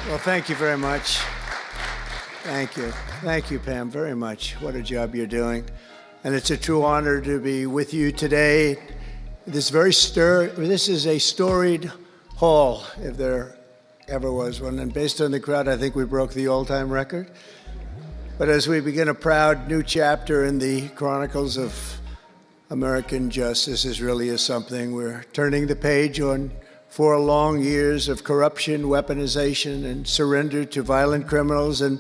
Well, thank you very much. Thank you. Thank you, Pam, very much. What a job you're doing. And it's a true honor to be with you today. This is a storied hall, if there ever was one. And based on the crowd, I think we broke the all-time record. But as we begin a proud new chapter in the chronicles of American justice, this really is something. We're turning the page on 4 long years of corruption, weaponization, and surrender to violent criminals, and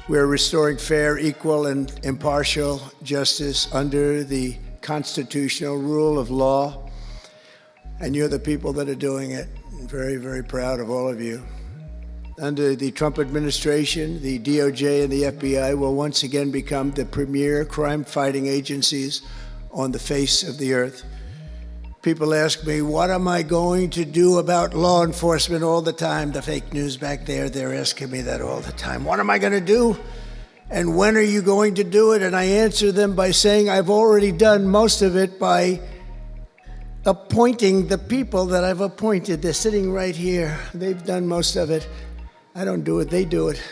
we're restoring fair, equal, and impartial justice under the constitutional rule of law. And you're the people that are doing it. I'm very, very proud of all of you. Under the Trump administration, the DoJ and the FBI will once again become the premier crime-fighting agencies on the face of the earth. People ask me, what am I going to do about law enforcement all the time? The fake news back there, they're asking me that all the time. What am I going to do? And when are you going to do it? And I answer them by saying I've already done most of it by appointing the people that I've appointed. They're sitting right here. They've done most of it. I don't do it, they do it.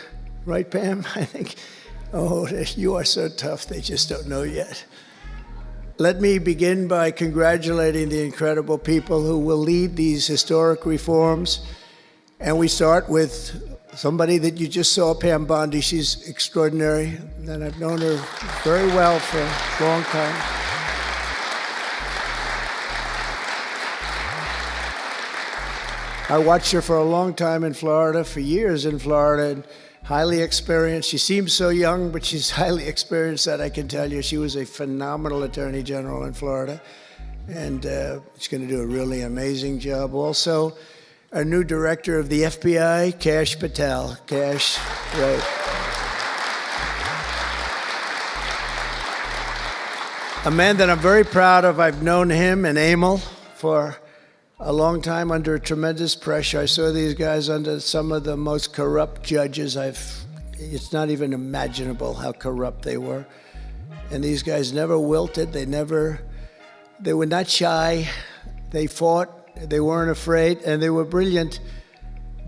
Right, Pam? I think, oh, you are so tough, they just don't know yet. Let me begin by congratulating the incredible people who will lead these historic reforms. And we start with somebody that you just saw, Pam Bondi. She's extraordinary, and I've known her very well for a long time. I watched her for a long time in Florida, for years in Florida, and highly experienced. She seems so young, but she's highly experienced, that I can tell you. She was a phenomenal Attorney General in Florida, and she's going to do a really amazing job. Also, our new director of the FBI, Kash Patel. Kash, right. A man that I'm very proud of. I've known him and Emil for a long time under tremendous pressure. I saw these guys under some of the most corrupt judges it's not even imaginable how corrupt they were. And these guys never wilted. They were not shy. They fought. They weren't afraid, and they were brilliant.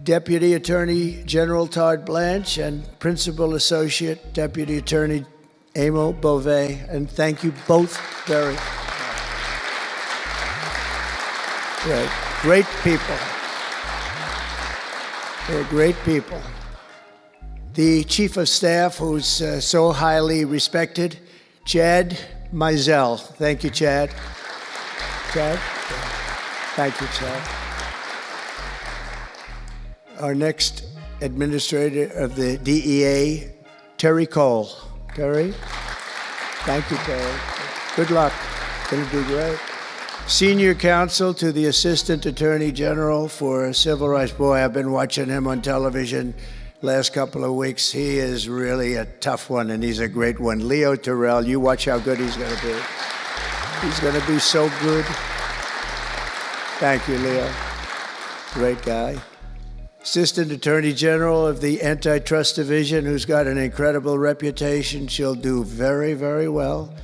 Deputy Attorney General Todd Blanche and Principal Associate Deputy Attorney Emil Beauvais. And thank you both very much. Right. Great people. They're great people. The Chief of Staff, who's so highly respected, Chad Mizell. Thank you, Chad. Chad? Thank you, Chad. Our next administrator of the DEA, Terry Cole. Terry? Thank you, Terry. Good luck. Going to do great. Senior counsel to the Assistant Attorney General for Civil Rights. Boy, I've been watching him on television last couple of weeks. He is really a tough one, and he's a great one. Leo Terrell, you watch how good he's going to be. He's going to be so good. Thank you, Leo. Great guy. Assistant Attorney General of the Antitrust Division, who's got an incredible reputation. She'll do very, very well.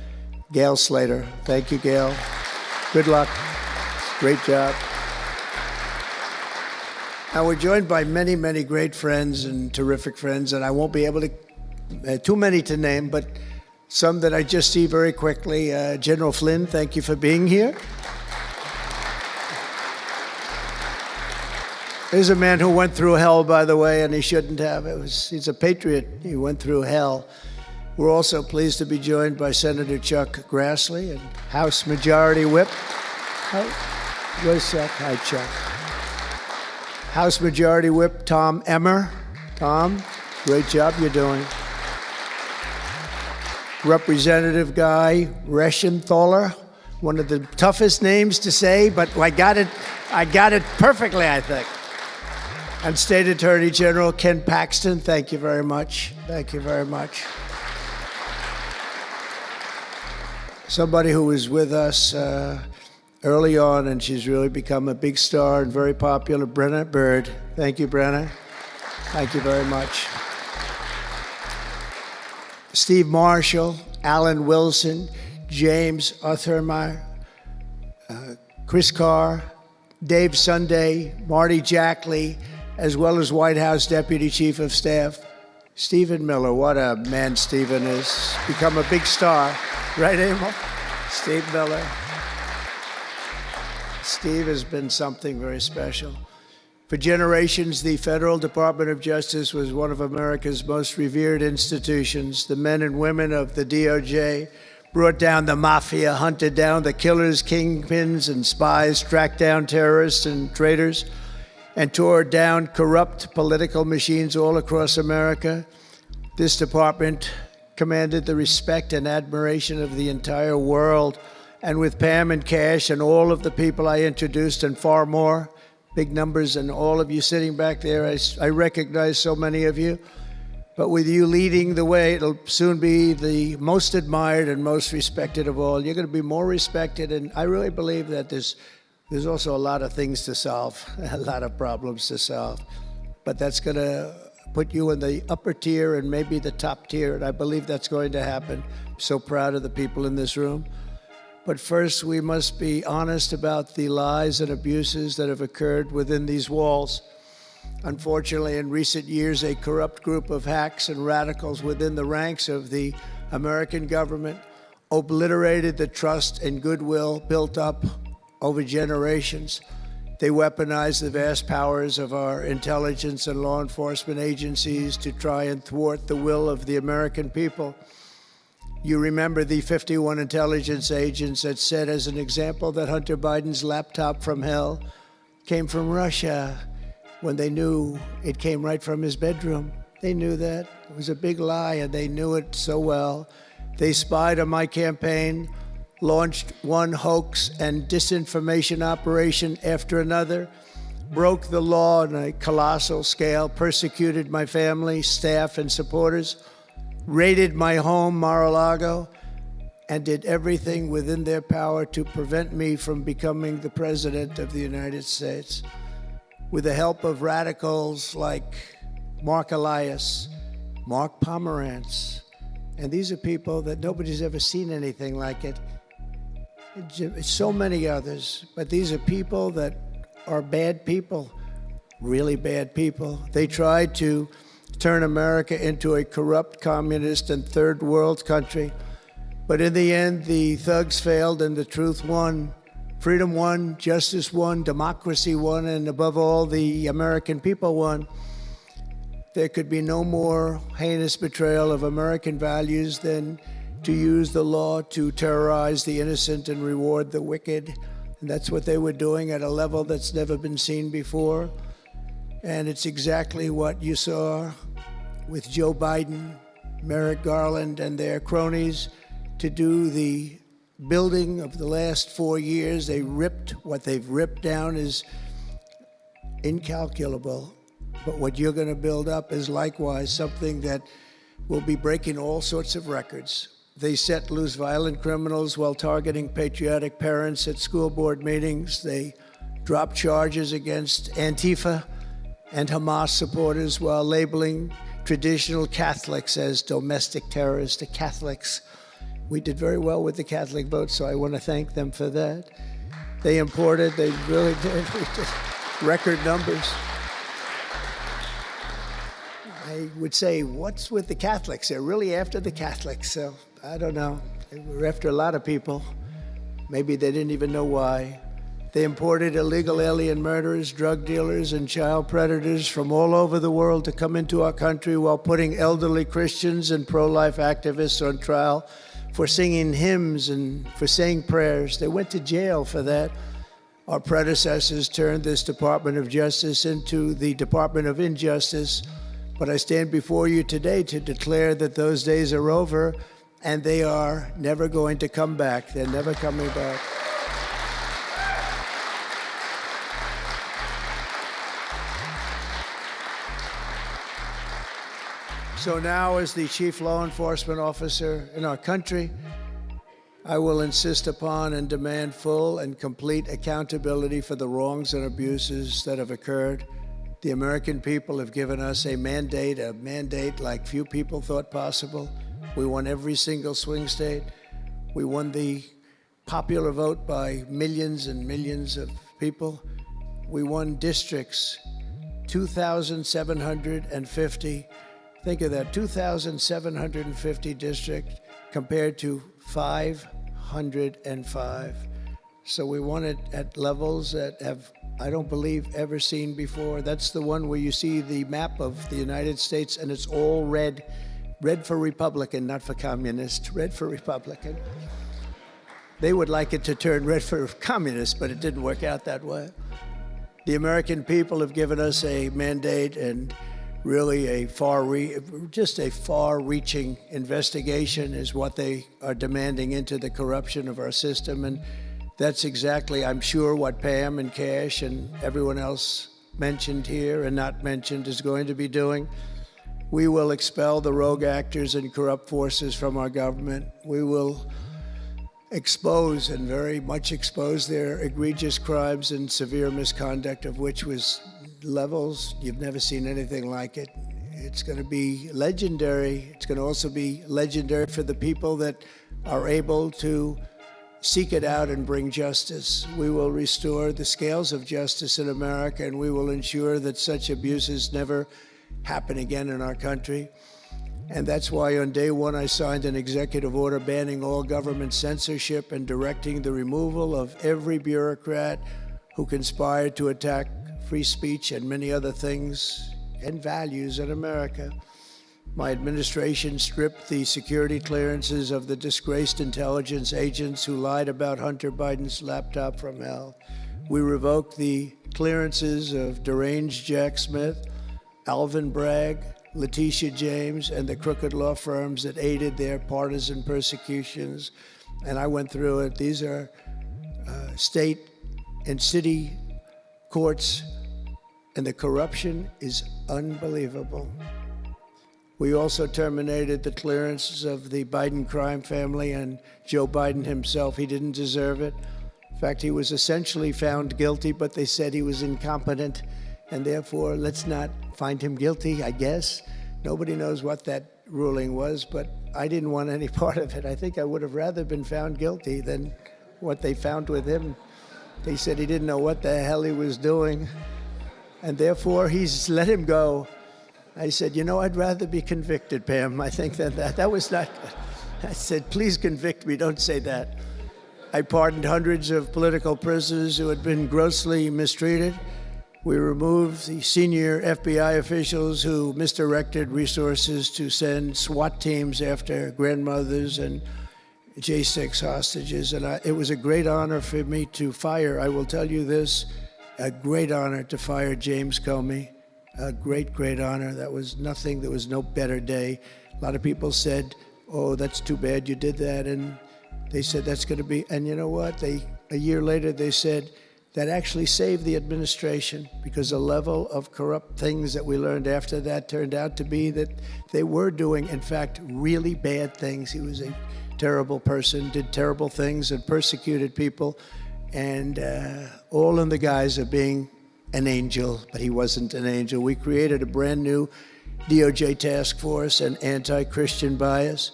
Gail Slater. Thank you, Gail. Good luck. Great job. Now, we're joined by many, many great friends and terrific friends, and I won't be able to, too many to name, but some that I just see very quickly. General Flynn, thank you for being here. Here's a man who went through hell, by the way, and he shouldn't have. He's a patriot. He went through hell. We're also pleased to be joined by Senator Chuck Grassley and House Majority Whip. Where's Chuck? Hi, Chuck. House Majority Whip Tom Emmer. Tom, great job you're doing. Representative Guy Reschenthaler, one of the toughest names to say, but I got it perfectly, I think. And State Attorney General Ken Paxton, thank you very much. Thank you very much. Somebody who was with us early on, and she's really become a big star and very popular, Brenna Bird. Thank you, Brenna. Thank you very much. Steve Marshall, Alan Wilson, James Othermeyer, Chris Carr, Dave Sunday, Marty Jackley, as well as White House Deputy Chief of Staff, Stephen Miller. What a man Stephen is. Become a big star. Right, Emil? Steve Miller. Steve has been something very special. For generations, the Federal Department of Justice was one of America's most revered institutions. The men and women of the DoJ brought down the mafia, hunted down the killers, kingpins, and spies, tracked down terrorists and traitors, and tore down corrupt political machines all across America. This department commanded the respect and admiration of the entire world. And with Pam and Cash and all of the people I introduced and far more, big numbers, and all of you sitting back there, I recognize so many of you. But with you leading the way, it'll soon be the most admired and most respected of all. You're going to be more respected, and I really believe that there's also a lot of things to solve, a lot of problems to solve. But that's going to put you in the upper tier and maybe the top tier, and I believe that's going to happen. I'm so proud of the people in this room. But first, we must be honest about the lies and abuses that have occurred within these walls. Unfortunately, in recent years, a corrupt group of hacks and radicals within the ranks of the American government obliterated the trust and goodwill built up over generations. They weaponized the vast powers of our intelligence and law enforcement agencies to try and thwart the will of the American people. You remember the 51 intelligence agents that said, as an example, that Hunter Biden's laptop from hell came from Russia, when they knew it came right from his bedroom. They knew that. It was a big lie, and they knew it so well. They spied on my campaign, launched one hoax and disinformation operation after another, broke the law on a colossal scale, persecuted my family, staff, and supporters, raided my home, Mar-a-Lago, and did everything within their power to prevent me from becoming the President of the United States. With the help of radicals like Mark Elias, Mark Pomerantz, and these are people that nobody's ever seen anything like it. So many others, but these are people that are bad people, really bad people. They tried to turn America into a corrupt, communist, and third world country. But in the end, the thugs failed and the truth won. Freedom won, justice won, democracy won, and above all, the American people won. There could be no more heinous betrayal of American values than to use the law to terrorize the innocent and reward the wicked. And that's what they were doing at a level that's never been seen before. And it's exactly what you saw with Joe Biden, Merrick Garland, and their cronies to do the building of the last 4 years. What they've ripped down is incalculable. But what you're going to build up is likewise something that will be breaking all sorts of records. They set loose violent criminals while targeting patriotic parents at school board meetings. They dropped charges against Antifa and Hamas supporters while labeling traditional Catholics as domestic terrorists. The Catholics, we did very well with the Catholic vote, so I want to thank them for that. They really did record numbers. I would say, what's with the Catholics? They're really after the Catholics, so I don't know. They were after a lot of people. Maybe they didn't even know why. They imported illegal alien murderers, drug dealers, and child predators from all over the world to come into our country while putting elderly Christians and pro-life activists on trial for singing hymns and for saying prayers. They went to jail for that. Our predecessors turned this Department of Justice into the Department of Injustice. But I stand before you today to declare that those days are over, and they are never going to come back. They're never coming back. So now, as the chief law enforcement officer in our country, I will insist upon and demand full and complete accountability for the wrongs and abuses that have occurred. The American people have given us a mandate like few people thought possible. We won every single swing state. We won the popular vote by millions and millions of people. We won districts. 2,750. Think of that, 2,750 districts compared to 505. So we won it at levels that have, I don't believe, ever seen before. That's the one where you see the map of the United States and it's all red. Red for Republican, not for communist. Red for Republican. They would like it to turn red for communist, but it didn't work out that way. The American people have given us a mandate and really a far-reaching investigation is what they are demanding into the corruption of our system. And that's exactly, I'm sure, what Pam and Cash and everyone else mentioned here and not mentioned is going to be doing. We will expel the rogue actors and corrupt forces from our government. We will expose and very much expose their egregious crimes and severe misconduct, of which was levels you've never seen anything like it. It's going to be legendary. It's going to also be legendary for the people that are able to seek it out and bring justice. We will restore the scales of justice in America, and we will ensure that such abuses never happen again in our country. And that's why on day one I signed an executive order banning all government censorship and directing the removal of every bureaucrat who conspired to attack free speech and many other things and values in America. My administration stripped the security clearances of the disgraced intelligence agents who lied about Hunter Biden's laptop from hell. We revoked the clearances of deranged Jack Smith, Alvin Bragg, Letitia James, and the crooked law firms that aided their partisan persecutions. And I went through it. These are state and city courts, and the corruption is unbelievable. We also terminated the clearances of the Biden crime family and Joe Biden himself. He didn't deserve it. In fact, he was essentially found guilty, but they said he was incompetent, and therefore let's not find him guilty, I guess. Nobody knows what that ruling was, but I didn't want any part of it. I think I would have rather been found guilty than what they found with him. They said he didn't know what the hell he was doing, and therefore he's let him go. I said, you know, I'd rather be convicted, Pam. I think that was not good. I said, please convict me, don't say that. I pardoned hundreds of political prisoners who had been grossly mistreated. We removed the senior FBI officials who misdirected resources to send SWAT teams after grandmothers and J6 hostages. And it was a great honor for me to fire, I will tell you this, a great honor to fire James Comey. A great, great honor. That was nothing. There was no better day. A lot of people said, oh, that's too bad you did that. And they said, that's going to be, and you know what? A year later, they said, that actually saved the administration, because the level of corrupt things that we learned after that turned out to be that they were doing, in fact, really bad things. He was a terrible person, did terrible things, and persecuted people, and all in the guise of being an angel, but he wasn't an angel. We created a brand new DoJ task force and anti-Christian bias,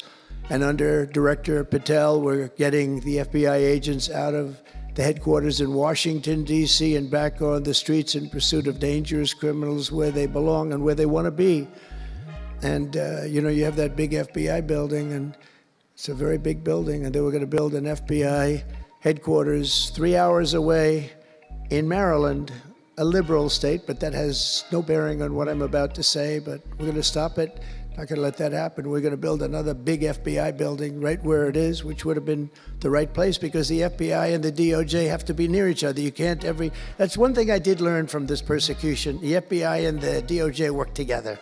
and under Director Patel, we're getting the FBI agents out of the headquarters in Washington, D.C., and back on the streets in pursuit of dangerous criminals where they belong and where they want to be. And, you know, you have that big FBI building, and it's a very big building, and they were going to build an FBI headquarters 3 hours away in Maryland, a liberal state, but that has no bearing on what I'm about to say, but we're going to stop it. Not going to let that happen. We're going to build another big FBI building right where it is, which would have been the right place, because the FBI and the DOJ have to be near each other. You can't that's one thing I did learn from this persecution. The FBI and the DOJ work together.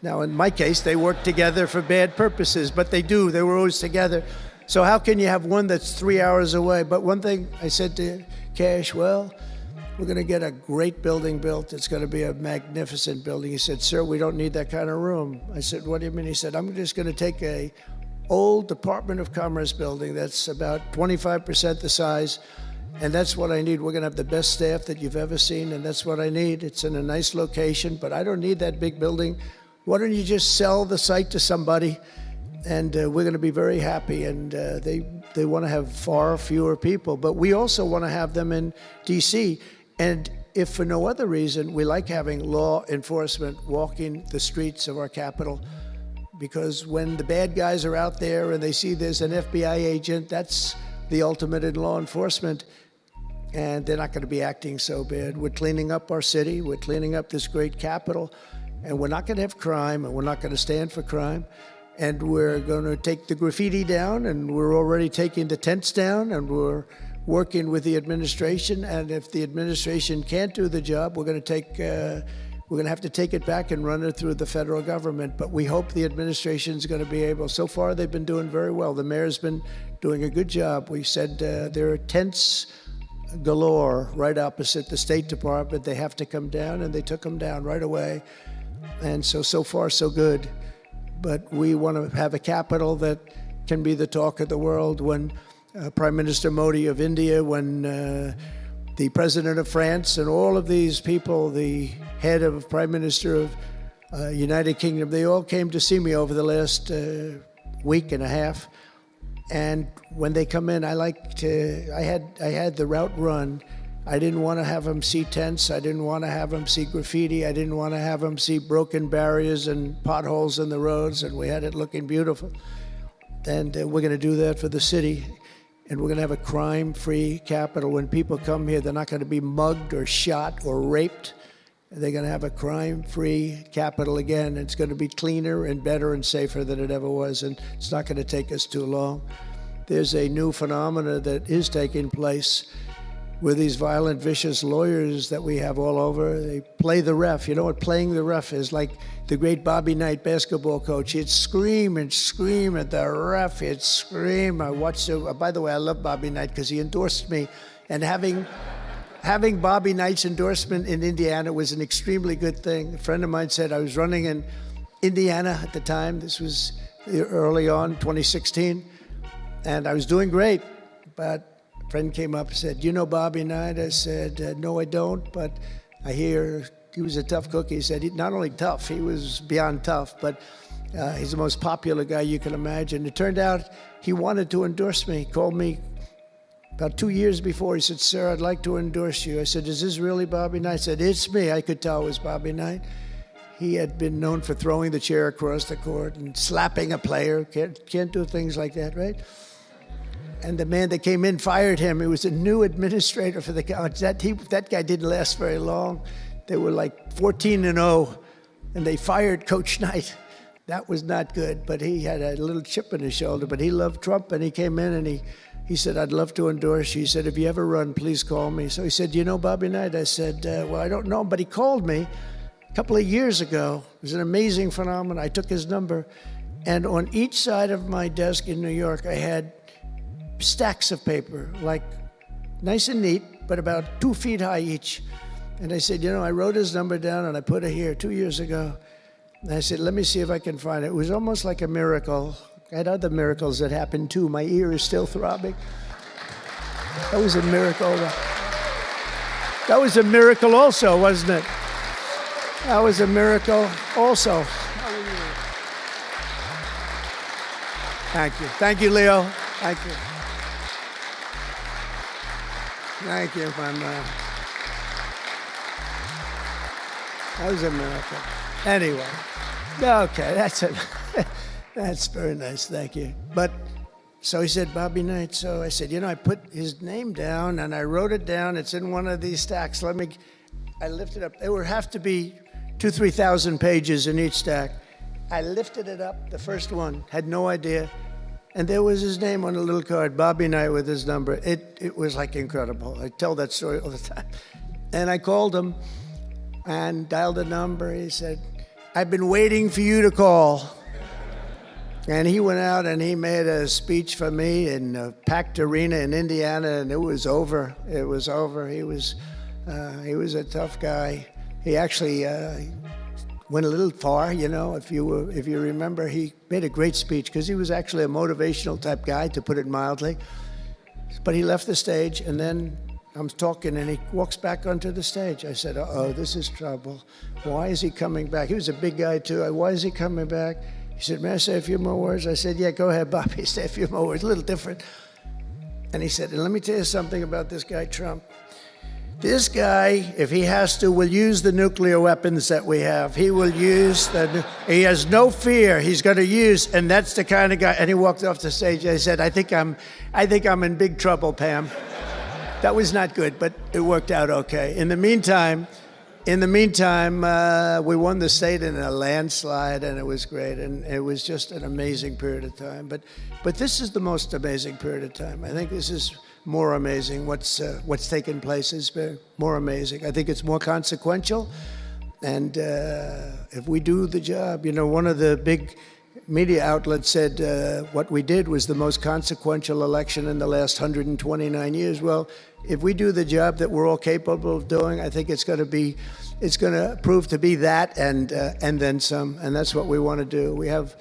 Now, in my case, they work together for bad purposes, but they do. They were always together. So how can you have one that's 3 hours away? But one thing I said to Cash, well, we're going to get a great building built. It's going to be a magnificent building. He said, sir, we don't need that kind of room. I said, what do you mean? He said, I'm just going to take a old Department of Commerce building that's about 25% the size, and that's what I need. We're going to have the best staff that you've ever seen, and that's what I need. It's in a nice location, but I don't need that big building. Why don't you just sell the site to somebody, and we're going to be very happy. And they want to have far fewer people, but we also want to have them in D.C., and if for no other reason, we like having law enforcement walking the streets of our capital, because when the bad guys are out there and they see there's an FBI agent, that's the ultimate in law enforcement, and they're not going to be acting so bad. We're cleaning up our city, we're cleaning up this great capital, and we're not going to have crime, and we're not going to stand for crime, and we're going to take the graffiti down, and we're already taking the tents down, and we're working with the administration, and if the administration can't do the job, we're going to have to take it back and run it through the federal government. But we hope the administration is going to be able. So far, they've been doing very well. The mayor's been doing a good job. We said there are tents galore right opposite the State Department. They have to come down, and they took them down right away. And so far, so good. But we want to have a capital that can be the talk of the world. When Prime Minister Modi of India, when the President of France, and all of these people, the head of Prime Minister of United Kingdom, they all came to see me over the last week and a half. And when they come in, I had the route run. I didn't want to have them see tents. I didn't want to have them see graffiti. I didn't want to have them see broken barriers and potholes in the roads, and we had it looking beautiful. And we're going to do that for the city. And we're going to have a crime-free capital. When people come here, they're not going to be mugged or shot or raped. They're going to have a crime-free capital again. It's going to be cleaner and better and safer than it ever was, and it's not going to take us too long. There's a new phenomena that is taking place with these violent, vicious lawyers that we have all over. They play the ref. You know what playing the ref is? Like the great Bobby Knight basketball coach. He'd scream and scream at the ref. He'd scream. I watched it. By the way, I love Bobby Knight because he endorsed me. And having Bobby Knight's endorsement in Indiana was an extremely good thing. A friend of mine said I was running in Indiana at the time. This was early on, 2016. And I was doing great. But a friend came up and said, "You know Bobby Knight?" I said, "No, I don't, but I hear he was a tough cookie." He said, not only tough, he was beyond tough, but he's the most popular guy you can imagine. It turned out he wanted to endorse me. He called me about 2 years before. He said, "Sir, I'd like to endorse you." I said, "Is this really Bobby Knight?" He said, "It's me." I could tell it was Bobby Knight. He had been known for throwing the chair across the court and slapping a player. Can't do things like that, right? And the man that came in fired him. He was a new administrator for the college. That guy didn't last very long. They were like 14-0, and they fired Coach Knight. That was not good, but he had a little chip in his shoulder. But he loved Trump, and he came in, and he said, "I'd love to endorse you." He said, "If you ever run, please call me." So he said, "You know Bobby Knight?" I said, "Well, I don't know him," but he called me a couple of years ago. It was an amazing phenomenon. I took his number, and on each side of my desk in New York, I had stacks of paper, like nice and neat, but about 2 feet high each. And I said, I wrote his number down and I put it here 2 years ago. And I said, let me see if I can find it. It was almost like a miracle. I had other miracles that happened too. My ear is still throbbing. That was a miracle. That was a miracle also, wasn't it? That was a miracle also. Thank you. Thank you, Leo. Thank you. Thank you, my man. That was a miracle. Anyway, okay, that's it. That's very nice, thank you. But, so he said, Bobby Knight. So I said, I put his name down and I wrote it down. It's in one of these stacks. I lifted up. There would have to be 2,000-3,000 pages in each stack. I lifted it up, the first one, had no idea. And there was his name on a little card, Bobby Knight with his number. It was like incredible. I tell that story all the time. And I called him and dialed a number. He said, I've been waiting for you to call. And he went out and he made a speech for me in a packed arena in Indiana, and it was over. It was over. He was a tough guy. He actually went a little far, if you remember. He made a great speech because he was actually a motivational type guy, to put it mildly. But he left the stage, and then I'm talking, and he walks back onto the stage. I said, uh-oh, this is trouble. Why is he coming back? He was a big guy, too. Why is he coming back? He said, may I say a few more words? I said, yeah, go ahead, Bobby, say a few more words, a little different. And he said, and let me tell you something about this guy, Trump. This guy, if he has to, will use the nuclear weapons that we have. He will use he has no fear. He's going to use, and that's the kind of guy. And he walked off the stage. I said, I think I'm in big trouble, Pam. That was not good, but it worked out okay. In the meantime, we won the state in a landslide, and it was great, and it was just an amazing period of time. But this is the most amazing period of time. I think this is more amazing. What's taken place is more amazing. I think it's more consequential, and if we do the job, one of the big media outlets said what we did was the most consequential election in the last 129 years. Well, if we do the job that we're all capable of doing, I think it's going to prove to be that and then some, and that's what we want to do. We have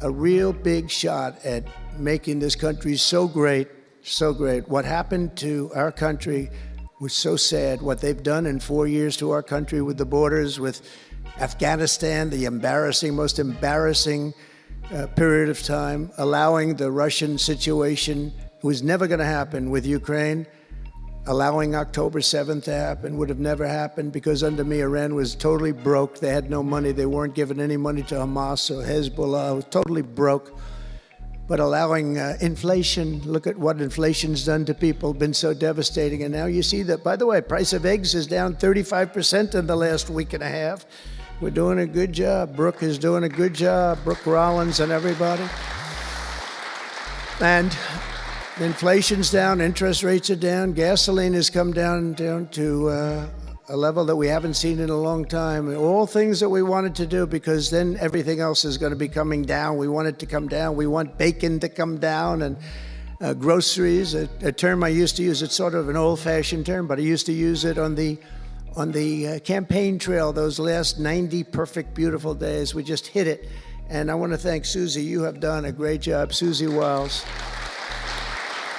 a real big shot at making this country so great, so great. What happened to our country was so sad. What they've done in 4 years to our country with the borders, with Afghanistan, the most embarrassing period of time, allowing the Russian situation, was never going to happen, with Ukraine. Allowing October 7th to happen would have never happened, because under me, Iran was totally broke. They had no money. They weren't giving any money to Hamas or Hezbollah. It was totally broke. But allowing inflation, look at what inflation's done to people, been so devastating. And now you see that, by the way, price of eggs is down 35% in the last week and a half. We're doing a good job. Brooke is doing a good job. Brooke Rollins and everybody. And inflation's down, interest rates are down, gasoline has come down to a level that we haven't seen in a long time. All things that we wanted to do, because then everything else is going to be coming down. We want it to come down. We want bacon to come down, and groceries, a term I used to use. It's sort of an old-fashioned term, but I used to use it on the campaign trail, those last 90 perfect, beautiful days. We just hit it. And I want to thank Susie. You have done a great job. Susie Wiles.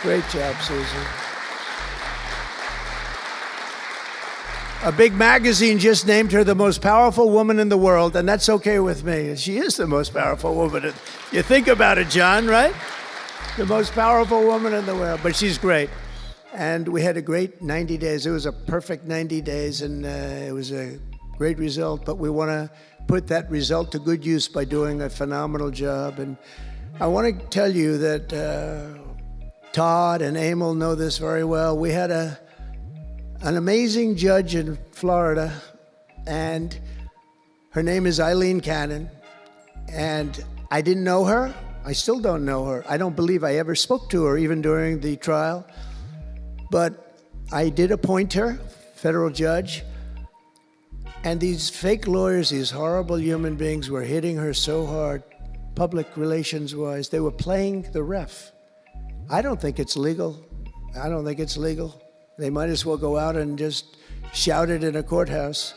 Great job, Susie. A big magazine just named her the most powerful woman in the world, and that's okay with me. She is the most powerful woman. You think about it, John, right? The most powerful woman in the world, but she's great. And we had a great 90 days. It was a perfect 90 days, and it was a great result, but we want to put that result to good use by doing a phenomenal job. And I want to tell you that Todd and Emil know this very well. We had an amazing judge in Florida, and her name is Eileen Cannon. And I didn't know her. I still don't know her. I don't believe I ever spoke to her, even during the trial. But I did appoint her, federal judge. And these fake lawyers, these horrible human beings, were hitting her so hard, public relations-wise. They were playing the ref. I don't think it's legal. I don't think it's legal. They might as well go out and just shout it in a courthouse.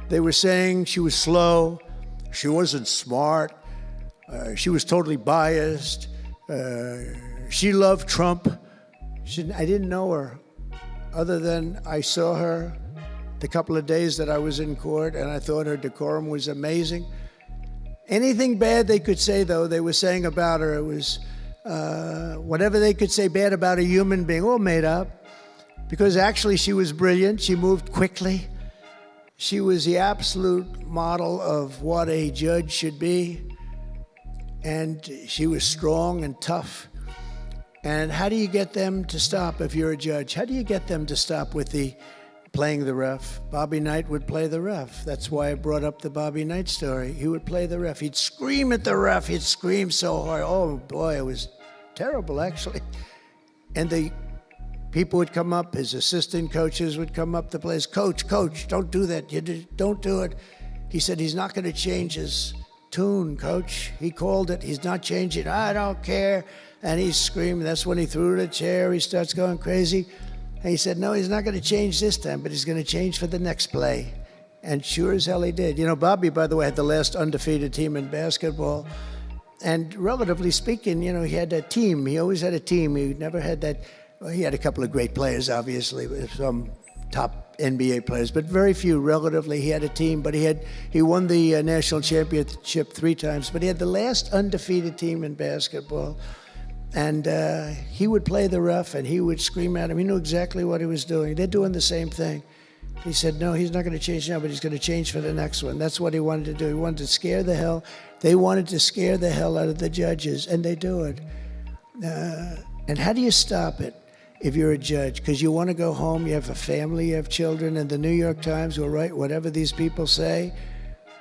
They were saying she was slow, she wasn't smart, she was totally biased, she loved Trump. I didn't know her, other than I saw her the couple of days that I was in court, and I thought her decorum was amazing. Anything bad they could say, though, they were saying about her, it was whatever they could say bad about a human being, all made up. Because actually she was brilliant, she moved quickly. She was the absolute model of what a judge should be. And she was strong and tough. And how do you get them to stop if you're a judge? How do you get them to stop with the playing the ref? Bobby Knight would play the ref. That's why I brought up the Bobby Knight story. He would play the ref. He'd scream at the ref. He'd scream so hard. Oh, boy, it was terrible, actually. And the people would come up, his assistant coaches would come up to play. Coach, don't do that. Don't do it. He said he's not going to change his tune, coach. He called it. He's not changing. I don't care. And he's screaming. That's when he threw the chair. He starts going crazy. And he said, no, he's not going to change this time, but he's going to change for the next play. And sure as hell he did. You know, Bobby, by the way, had the last undefeated team in basketball. And relatively speaking, you know, he had a team. He always had a team. He never had that. Well, he had a couple of great players, obviously, some top NBA players, but very few relatively. He had a team, but he won the national championship 3 times, but he had the last undefeated team in basketball. And he would play the ref, and he would scream at him. He knew exactly what he was doing. They're doing the same thing. He said, no, he's not going to change now, but he's going to change for the next one. That's what he wanted to do. He wanted to scare the hell. They wanted to scare the hell out of the judges, and they do it. And how do you stop it if you're a judge? Because you want to go home, you have a family, you have children, and the New York Times will write whatever these people say,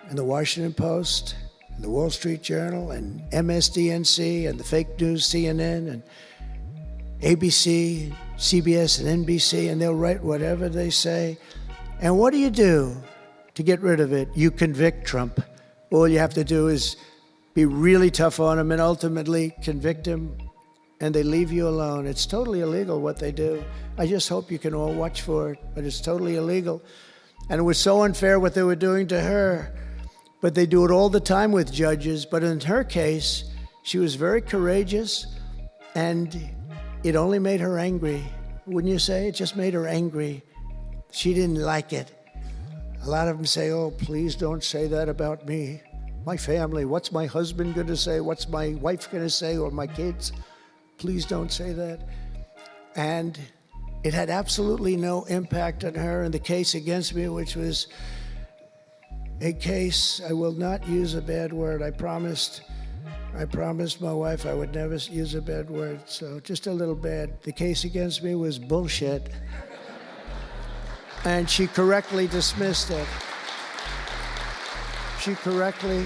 and the Washington Post, and the Wall Street Journal, and MSDNC, and the fake news CNN, and ABC, CBS, and NBC, and they'll write whatever they say. And what do you do to get rid of it? You convict Trump. All you have to do is be really tough on him and ultimately convict him, and they leave you alone. It's totally illegal what they do. I just hope you can all watch for it, but it's totally illegal. And it was so unfair what they were doing to her. But they do it all the time with judges. But in her case, she was very courageous, and it only made her angry. Wouldn't you say? It just made her angry. She didn't like it. A lot of them say, oh, please don't say that about me. My family, what's my husband going to say? What's my wife going to say, or my kids? Please don't say that. And it had absolutely no impact on her. And the case against me, which was a case, I will not use a bad word. I promised my wife I would never use a bad word, so just a little bad. The case against me was bullshit. And she correctly dismissed it. She correctly.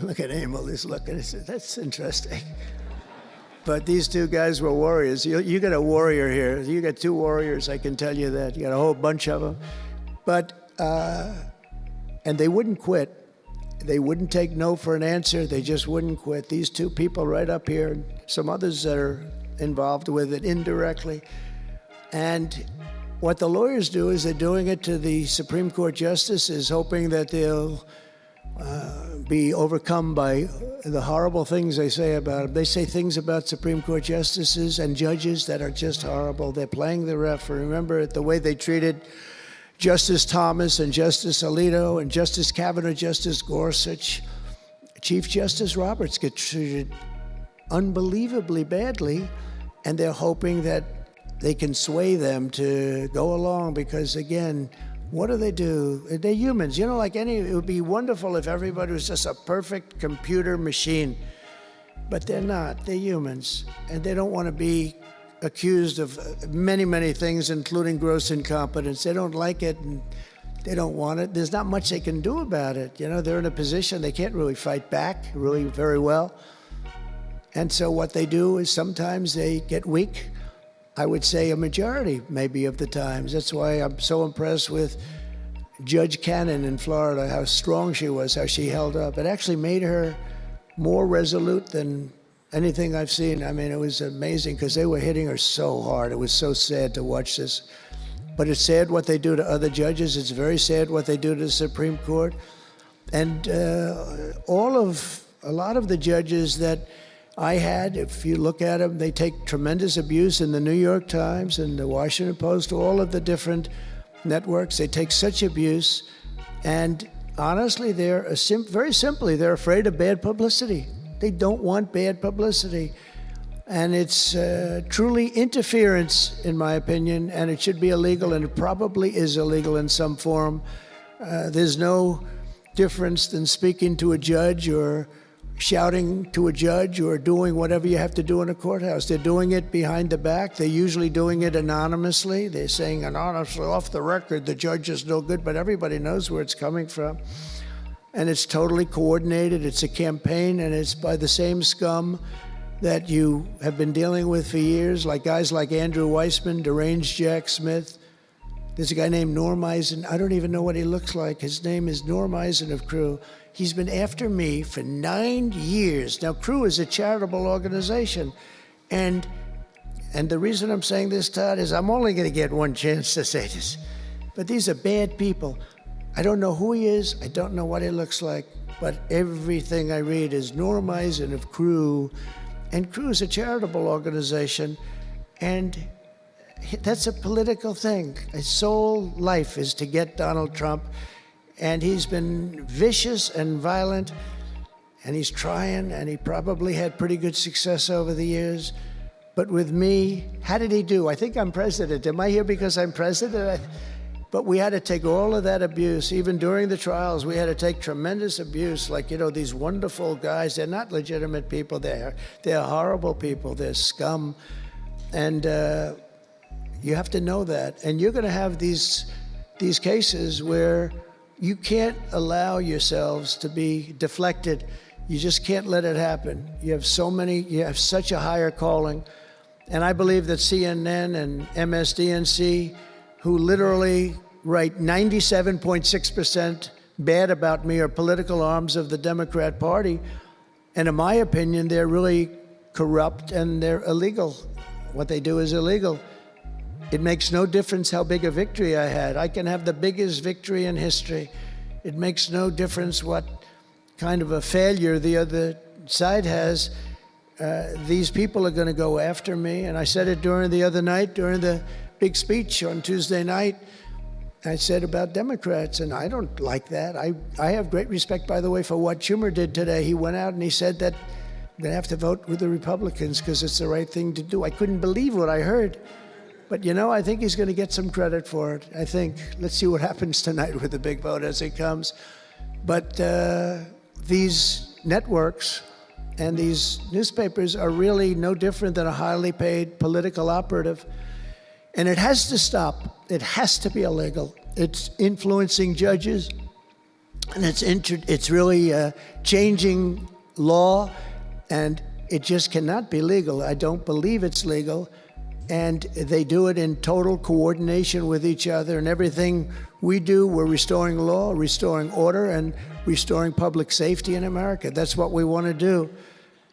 Look at Emil, he's looking, he said, that's interesting. But these two guys were warriors. You got a warrior here. You got two warriors, I can tell you that. You got a whole bunch of them. But, and they wouldn't quit. They wouldn't take no for an answer. They just wouldn't quit. These two people right up here, and some others that are involved with it indirectly. And what the lawyers do is they're doing it to the Supreme Court justices, hoping that they'll be overcome by the horrible things they say about them. They say things about Supreme Court justices and judges that are just horrible. They're playing the ref. Remember the way they treated Justice Thomas and Justice Alito and Justice Kavanaugh, Justice Gorsuch. Chief Justice Roberts gets treated unbelievably badly, and they're hoping that they can sway them to go along because, again, what do? They're humans. You know, it would be wonderful if everybody was just a perfect computer machine, but they're not. They're humans, and they don't want to be accused of many, many things, including gross incompetence. They don't like it, and they don't want it. There's not much they can do about it. You know, they're in a position they can't really fight back really very well. And so what they do is sometimes they get weak. I would say a majority, maybe, of the times. That's why I'm so impressed with Judge Cannon in Florida, how strong she was, how she held up. It actually made her more resolute than anything I've seen. I mean, it was amazing because they were hitting her so hard. It was so sad to watch this. But it's sad what they do to other judges. It's very sad what they do to the Supreme Court. And a lot of the judges that I had, if you look at them, they take tremendous abuse in the New York Times and the Washington Post, all of the different networks. They take such abuse. And honestly, very simply, they're afraid of bad publicity. They don't want bad publicity. And it's truly interference, in my opinion, and it should be illegal, and it probably is illegal in some form. There's no difference than speaking to a judge or shouting to a judge or doing whatever you have to do in a courthouse. They're doing it behind the back. They're usually doing it anonymously. They're saying anonymously, off the record, the judge is no good, but everybody knows where it's coming from. And it's totally coordinated. It's a campaign, and it's by the same scum that you have been dealing with for years, like guys like Andrew Weissman, deranged Jack Smith. There's a guy named Norm Eisen. I don't even know what he looks like. His name is Norm Eisen of Crew. He's been after me for 9 years. Now, Crew is a charitable organization. And the reason I'm saying this, Todd, is I'm only going to get one chance to say this. But these are bad people. I don't know who he is. I don't know what he looks like. But everything I read is Norm Eisen of Crew. And Crew is a charitable organization. And that's a political thing. His sole life is to get Donald Trump. And he's been vicious and violent. and he's trying, and he probably had pretty good success over the years. But with me, how did he do? I think I'm president. Am I here because I'm president? But we had to take all of that abuse. Even during the trials, we had to take tremendous abuse. Like, you know, these wonderful guys, they're not legitimate people. They're horrible people. They're scum. And you have to know that. And you're going to have these cases where you can't allow yourselves to be deflected. You just can't let it happen. You have such a higher calling. And I believe that CNN and MSDNC, who literally write 97.6% bad about me, are political arms of the Democrat Party. And in my opinion, they're really corrupt and they're illegal. What they do is illegal. It makes no difference how big a victory I had. I can have the biggest victory in history. It makes no difference what kind of a failure the other side has. These people are going to go after me. And I said it during the other night, during the big speech on Tuesday night. I said about Democrats, and I don't like that. I have great respect, by the way, for what Schumer did today. He went out and he said that I'm going to have to vote with the Republicans because it's the right thing to do. I couldn't believe what I heard. But, you know, I think he's going to get some credit for it. I think. Let's see what happens tonight with the big vote as it comes. But these networks and these newspapers are really no different than a highly paid political operative. And it has to stop. It has to be illegal. It's influencing judges, and it's really changing law, and it just cannot be legal. I don't believe it's legal. And they do it in total coordination with each other. And everything we do, we're restoring law, restoring order, and restoring public safety in America. That's what we want to do.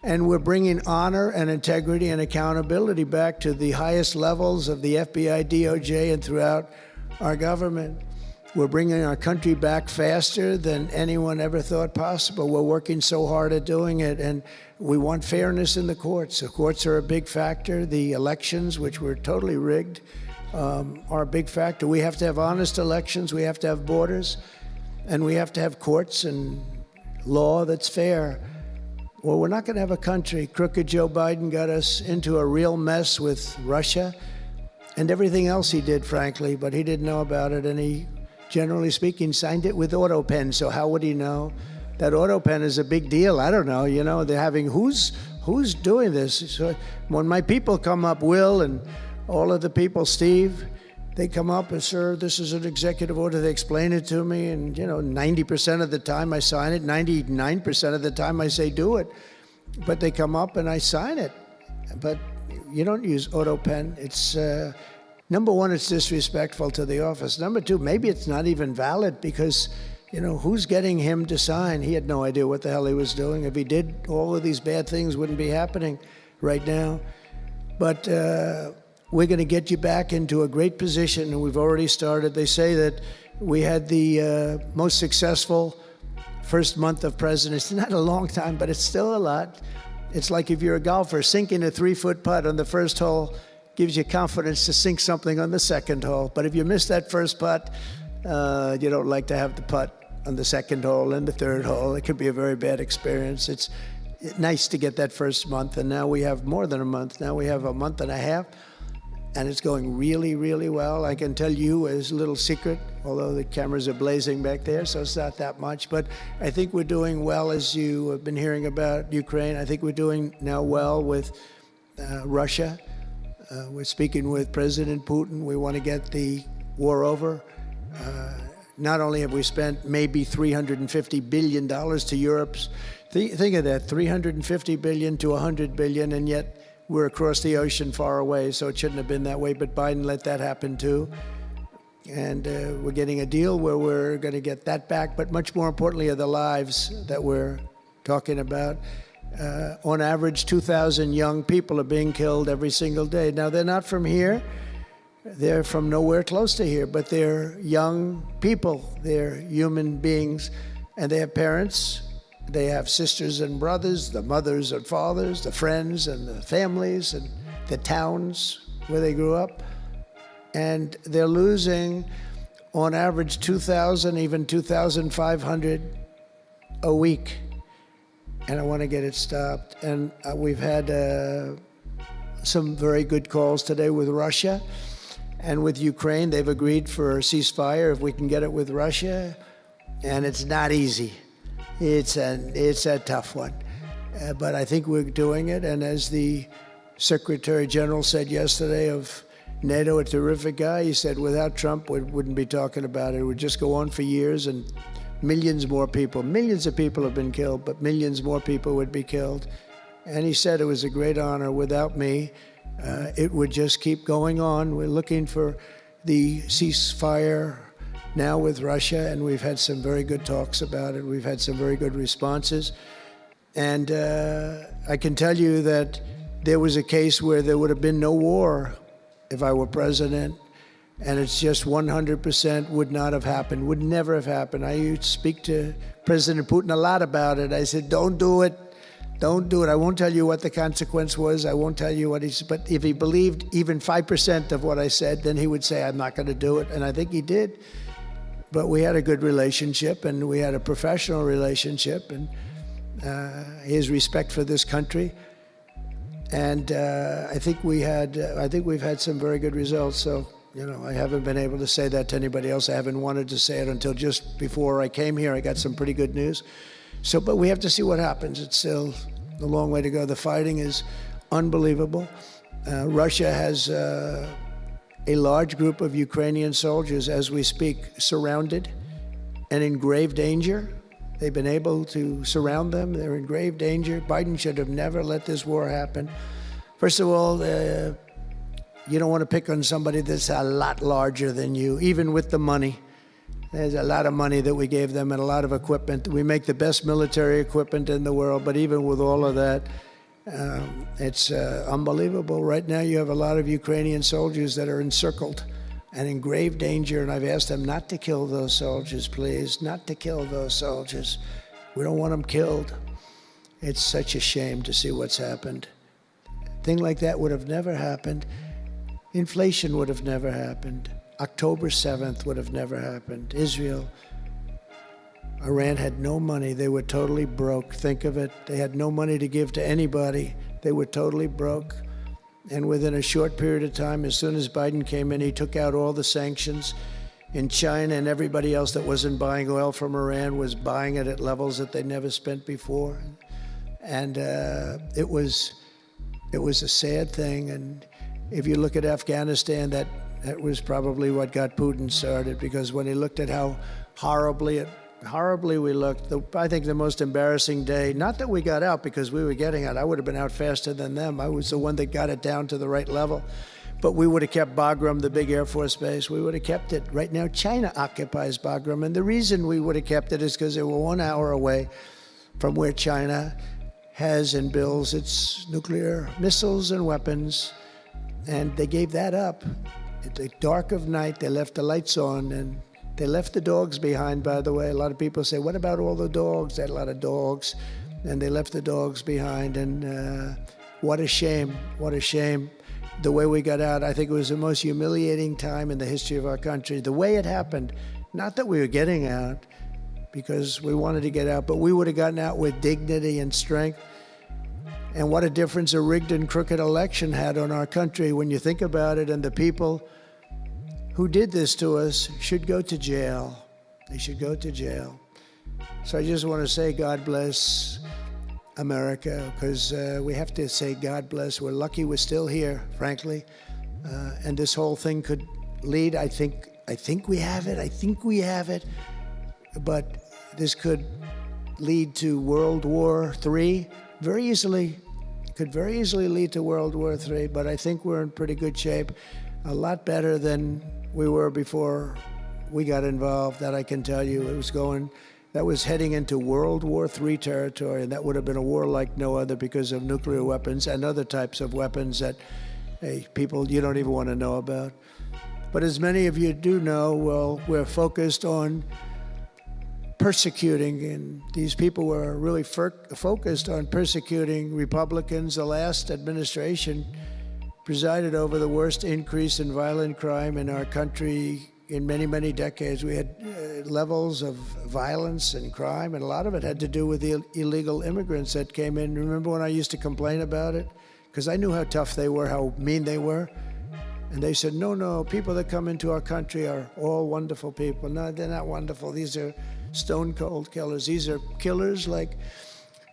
And we're bringing honor and integrity and accountability back to the highest levels of the FBI, DoJ, and throughout our government. We're bringing our country back faster than anyone ever thought possible. We're working so hard at doing it, and we want fairness in the courts. The courts are a big factor. The elections, which were totally rigged, are a big factor. We have to have honest elections. We have to have borders, and we have to have courts and law that's fair. Well, we're not going to have a country. Crooked Joe Biden got us into a real mess with Russia and everything else he did, frankly, but he didn't know about it, and he, generally speaking, signed it with auto pen. So how would he know? That auto pen is a big deal. I don't know. You know, they're having who's doing this? So when my people come up, Will and all of the people, Steve, they come up and, sir, this is an executive order. They explain it to me, and, you know, 90% of the time I sign it. 99% of the time I say do it. But they come up and I sign it. But you don't use auto pen. It's, number one, it's disrespectful to the office. Number two, maybe it's not even valid because, you know, who's getting him to sign? He had no idea what the hell he was doing. If he did, all of these bad things wouldn't be happening right now. But we're going to get you back into a great position, and we've already started. They say that we had the most successful first month of presidency. Not a long time, but it's still a lot. It's like if you're a golfer, sinking a 3-foot putt on the first hole gives you confidence to sink something on the second hole. But if you miss that first putt, you don't like to have the putt on the second hole and the third hole. It could be a very bad experience. It's nice to get that first month, and now we have more than a month. Now we have a month and a half. And it's going really, really well. I can tell you as a little secret, although the cameras are blazing back there, so it's not that much. But I think we're doing well, as you have been hearing about Ukraine. I think we're doing now well with Russia. We're speaking with President Putin. We want to get the war over. Not only have we spent maybe $350 billion to Europe's, think of that, $350 billion to $100 billion, and yet we're across the ocean far away, so it shouldn't have been that way, but Biden let that happen too. And we're getting a deal where we're going to get that back, but much more importantly are the lives that we're talking about. On average, 2,000 young people are being killed every single day. Now, they're not from here. They're from nowhere close to here, but they're young people. They're human beings, and they have parents. They have sisters and brothers, the mothers and fathers, the friends and the families and the towns where they grew up. And they're losing, on average, 2,000, even 2,500 a week. and I want to get it stopped. And we've had some very good calls today with Russia and with Ukraine. They've agreed for a ceasefire if we can get it with Russia, and it's not easy. It's a tough one, but I think we're doing it. And as the Secretary General said yesterday of NATO, a terrific guy, he said without Trump, we wouldn't be talking about it. It would just go on for years, and millions of people have been killed, but millions more people would be killed. And he said it was a great honor. Without me, it would just keep going on. We're looking for the ceasefire now with Russia, and we've had some very good talks about it. We've had some very good responses. And I can tell you that there was a case where there would have been no war if I were president, and it's just 100% would not have happened, would never have happened. I used to speak to President Putin a lot about it. I said, don't do it. Don't do it. I won't tell you what the consequence was. I won't tell you what but if he believed even 5% of what I said, then he would say, I'm not going to do it. And I think he did. But we had a good relationship, and we had a professional relationship, and his respect for this country. And I think we've had some very good results. So, you know, I haven't been able to say that to anybody else. I haven't wanted to say it until just before I came here. I got some pretty good news. So, but we have to see what happens. It's still a long way to go. The fighting is unbelievable. Russia has a large group of Ukrainian soldiers, as we speak, surrounded and in grave danger. They've been able to surround them. They're in grave danger. Biden should have never let this war happen. First of all, you don't want to pick on somebody that's a lot larger than you, even with the money. There's a lot of money that we gave them and a lot of equipment. We make the best military equipment in the world, but even with all of that, it's unbelievable. Right now, you have a lot of Ukrainian soldiers that are encircled and in grave danger, and I've asked them not to kill those soldiers, please, not to kill those soldiers. We don't want them killed. It's such a shame to see what's happened. A thing like that would have never happened. Inflation would have never happened. October 7th would have never happened. Israel, Iran had no money. They were totally broke. Think of it. They had no money to give to anybody. They were totally broke. And within a short period of time, as soon as Biden came in, he took out all the sanctions. In China and everybody else that wasn't buying oil from Iran was buying it at levels that they never spent before. And it was a sad thing. And if you look at Afghanistan, that was probably what got Putin started, because when he looked at how horribly we looked, I think the most embarrassing day, not that we got out because we were getting out, I would have been out faster than them. I was the one that got it down to the right level. But we would have kept Bagram, the big Air Force base. We would have kept it. Right now, China occupies Bagram. And the reason we would have kept it is because they were 1 hour away from where China has and builds its nuclear missiles and weapons. And they gave that up. At the dark of night, they left the lights on, and they left the dogs behind, by the way. A lot of people say, what about all the dogs? They had a lot of dogs, and they left the dogs behind. And what a shame, what a shame. The way we got out, I think it was the most humiliating time in the history of our country. The way it happened, not that we were getting out, because we wanted to get out, but we would have gotten out with dignity and strength. And what a difference a rigged and crooked election had on our country when you think about it. And the people who did this to us should go to jail. They should go to jail. So I just want to say God bless America, because we have to say God bless. We're lucky we're still here, frankly. And this whole thing could lead, I think we have it. But this could lead to World War III very easily. Could very easily lead to World War III, but I think we're in pretty good shape. A lot better than we were before we got involved, that I can tell you. That was heading into World War III territory, and that would have been a war like no other because of nuclear weapons and other types of weapons that people you don't even want to know about. But as many of you do know, well, we're focused on persecuting, and these people were really focused on persecuting Republicans. The last administration presided over the worst increase in violent crime in our country in many, many decades. We had levels of violence and crime, and a lot of it had to do with the illegal immigrants that came in. Remember when I used to complain about it? Because I knew how tough they were, how mean they were. And they said, no, people that come into our country are all wonderful people. No, they're not wonderful. These are stone cold killers. These are killers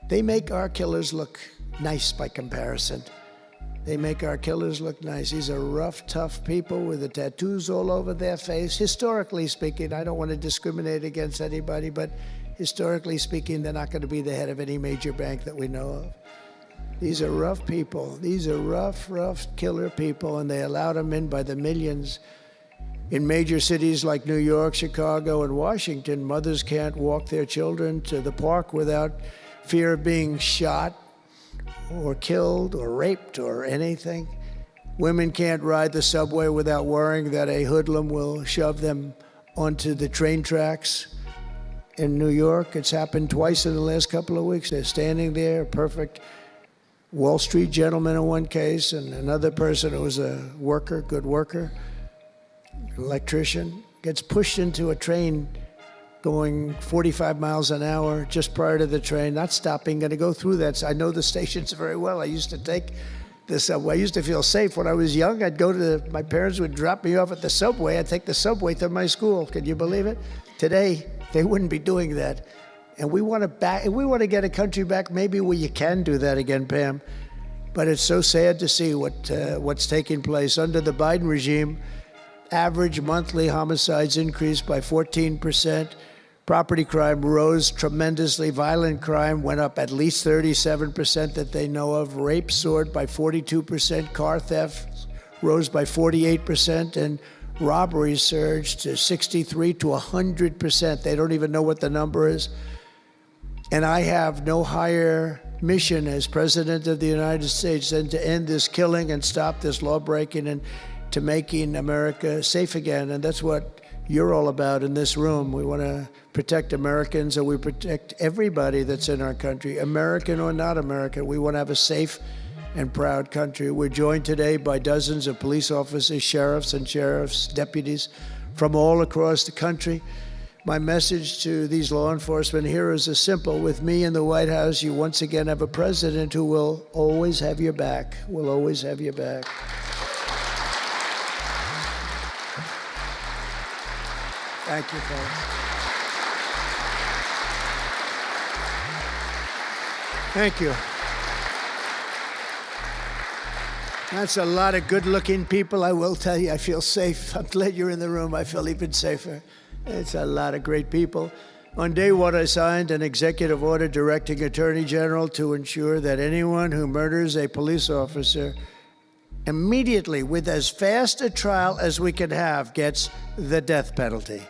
they make our killers look nice by comparison. They make our killers look nice. These are rough, tough people with the tattoos all over their face. Historically speaking, I don't want to discriminate against anybody, but historically speaking, they're not going to be the head of any major bank that we know of. These are rough people. These are rough killer people, and they allowed them in by the millions. In major cities like New York, Chicago, and Washington, mothers can't walk their children to the park without fear of being shot or killed or raped or anything. Women can't ride the subway without worrying that a hoodlum will shove them onto the train tracks. In New York, it's happened twice in the last couple of weeks. They're standing there, perfect Wall Street gentleman in one case, and another person who was a worker, good worker, electrician, gets pushed into a train going 45 miles an hour just prior to the train, not stopping, going to go through that. So I know the stations very well. I used to take the subway. I used to feel safe. When I was young, I'd go to my parents would drop me off at the subway. I'd take the subway to my school. Can you believe it? Today, they wouldn't be doing that. And we want to get a country back maybe where you can do that again, Pam. But it's so sad to see what's taking place. Under the Biden regime, average monthly homicides increased by 14%. Property crime rose tremendously. Violent crime went up at least 37% that they know of. Rape soared by 42%. Car theft rose by 48%. And robberies surged to 63 to 100%. They don't even know what the number is. And I have no higher mission as President of the United States than to end this killing and stop this law-breaking and to making America safe again. And that's what you're all about in this room. We want to protect Americans, and we protect everybody that's in our country, American or not American. We want to have a safe and proud country. We're joined today by dozens of police officers, sheriffs and sheriff's deputies from all across the country. My message to these law enforcement heroes is simple. With me in the White House, you once again have a president who will always have your back, will always have your back. Thank you, folks. Thank you. That's a lot of good-looking people. I will tell you, I feel safe. I'm glad you're in the room. I feel even safer. It's a lot of great people. On day one, I signed an executive order directing Attorney General to ensure that anyone who murders a police officer immediately, with as fast a trial as we can have, gets the death penalty.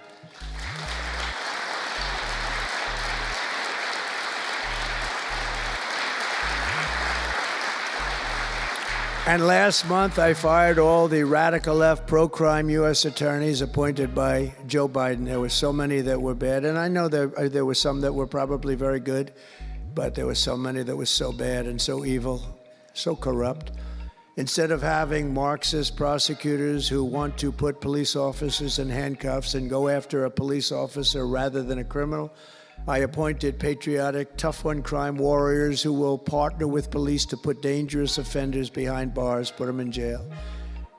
And last month, I fired all the radical left pro-crime U.S. attorneys appointed by Joe Biden. There were so many that were bad. And I know there were some that were probably very good, but there were so many that were so bad and so evil, so corrupt. Instead of having Marxist prosecutors who want to put police officers in handcuffs and go after a police officer rather than a criminal, I appointed patriotic, tough-on-crime warriors who will partner with police to put dangerous offenders behind bars, put them in jail.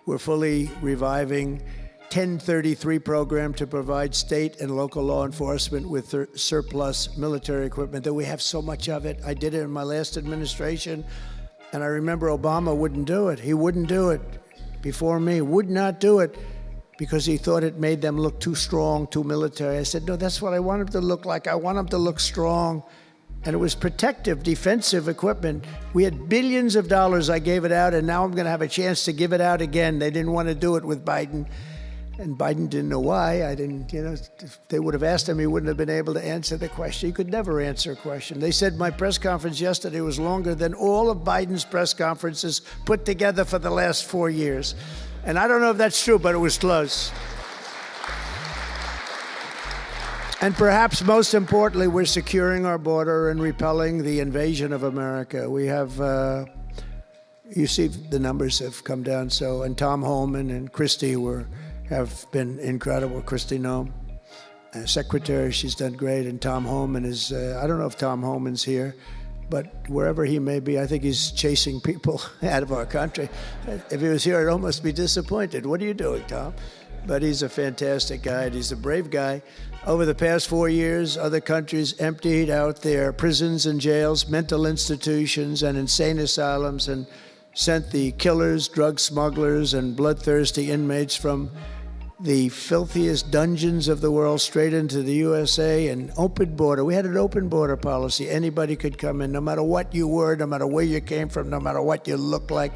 We're fully reviving 1033 program to provide state and local law enforcement with surplus military equipment, that we have so much of it. I did it in my last administration, and I remember Obama wouldn't do it. He wouldn't do it before me, would not do it, because he thought it made them look too strong, too military. I said, no, that's what I want them to look like. I want them to look strong. And it was protective, defensive equipment. We had billions of dollars. I gave it out, and now I'm going to have a chance to give it out again. They didn't want to do it with Biden, and Biden didn't know why. I didn't, if they would have asked him, he wouldn't have been able to answer the question. He could never answer a question. They said my press conference yesterday was longer than all of Biden's press conferences put together for the last 4 years. And I don't know if that's true, but it was close. And perhaps most importantly, we're securing our border and repelling the invasion of America. We have, you see the numbers have come down. So, and Tom Homan and Christie have been incredible. Kristi Noem, Secretary, she's done great. And Tom Homan is, I don't know if Tom Homan's here, but wherever he may be, I think he's chasing people out of our country. If he was here, I'd almost be disappointed. What are you doing, Tom? But he's a fantastic guy, and he's a brave guy. Over the past 4 years, other countries emptied out their prisons and jails, mental institutions, and insane asylums, and sent the killers, drug smugglers, and bloodthirsty inmates from the filthiest dungeons of the world straight into the USA. An open border. We had an open border policy. Anybody could come in, no matter what you were, no matter where you came from, no matter what you looked like,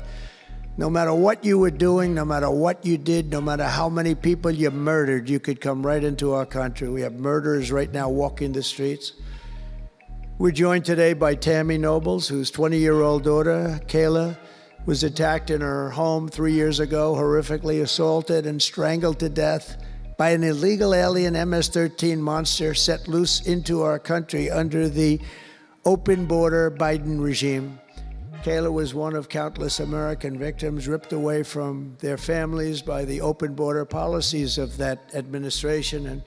no matter what you were doing, no matter what you did, no matter how many people you murdered, you could come right into our country. We have murderers right now walking the streets. We're joined today by Tammy Nobles, whose 20-year-old daughter, Kayla, was attacked in her home 3 years ago, horrifically assaulted and strangled to death by an illegal alien MS-13 monster set loose into our country under the open border Biden regime. Kayla was one of countless American victims ripped away from their families by the open border policies of that administration. And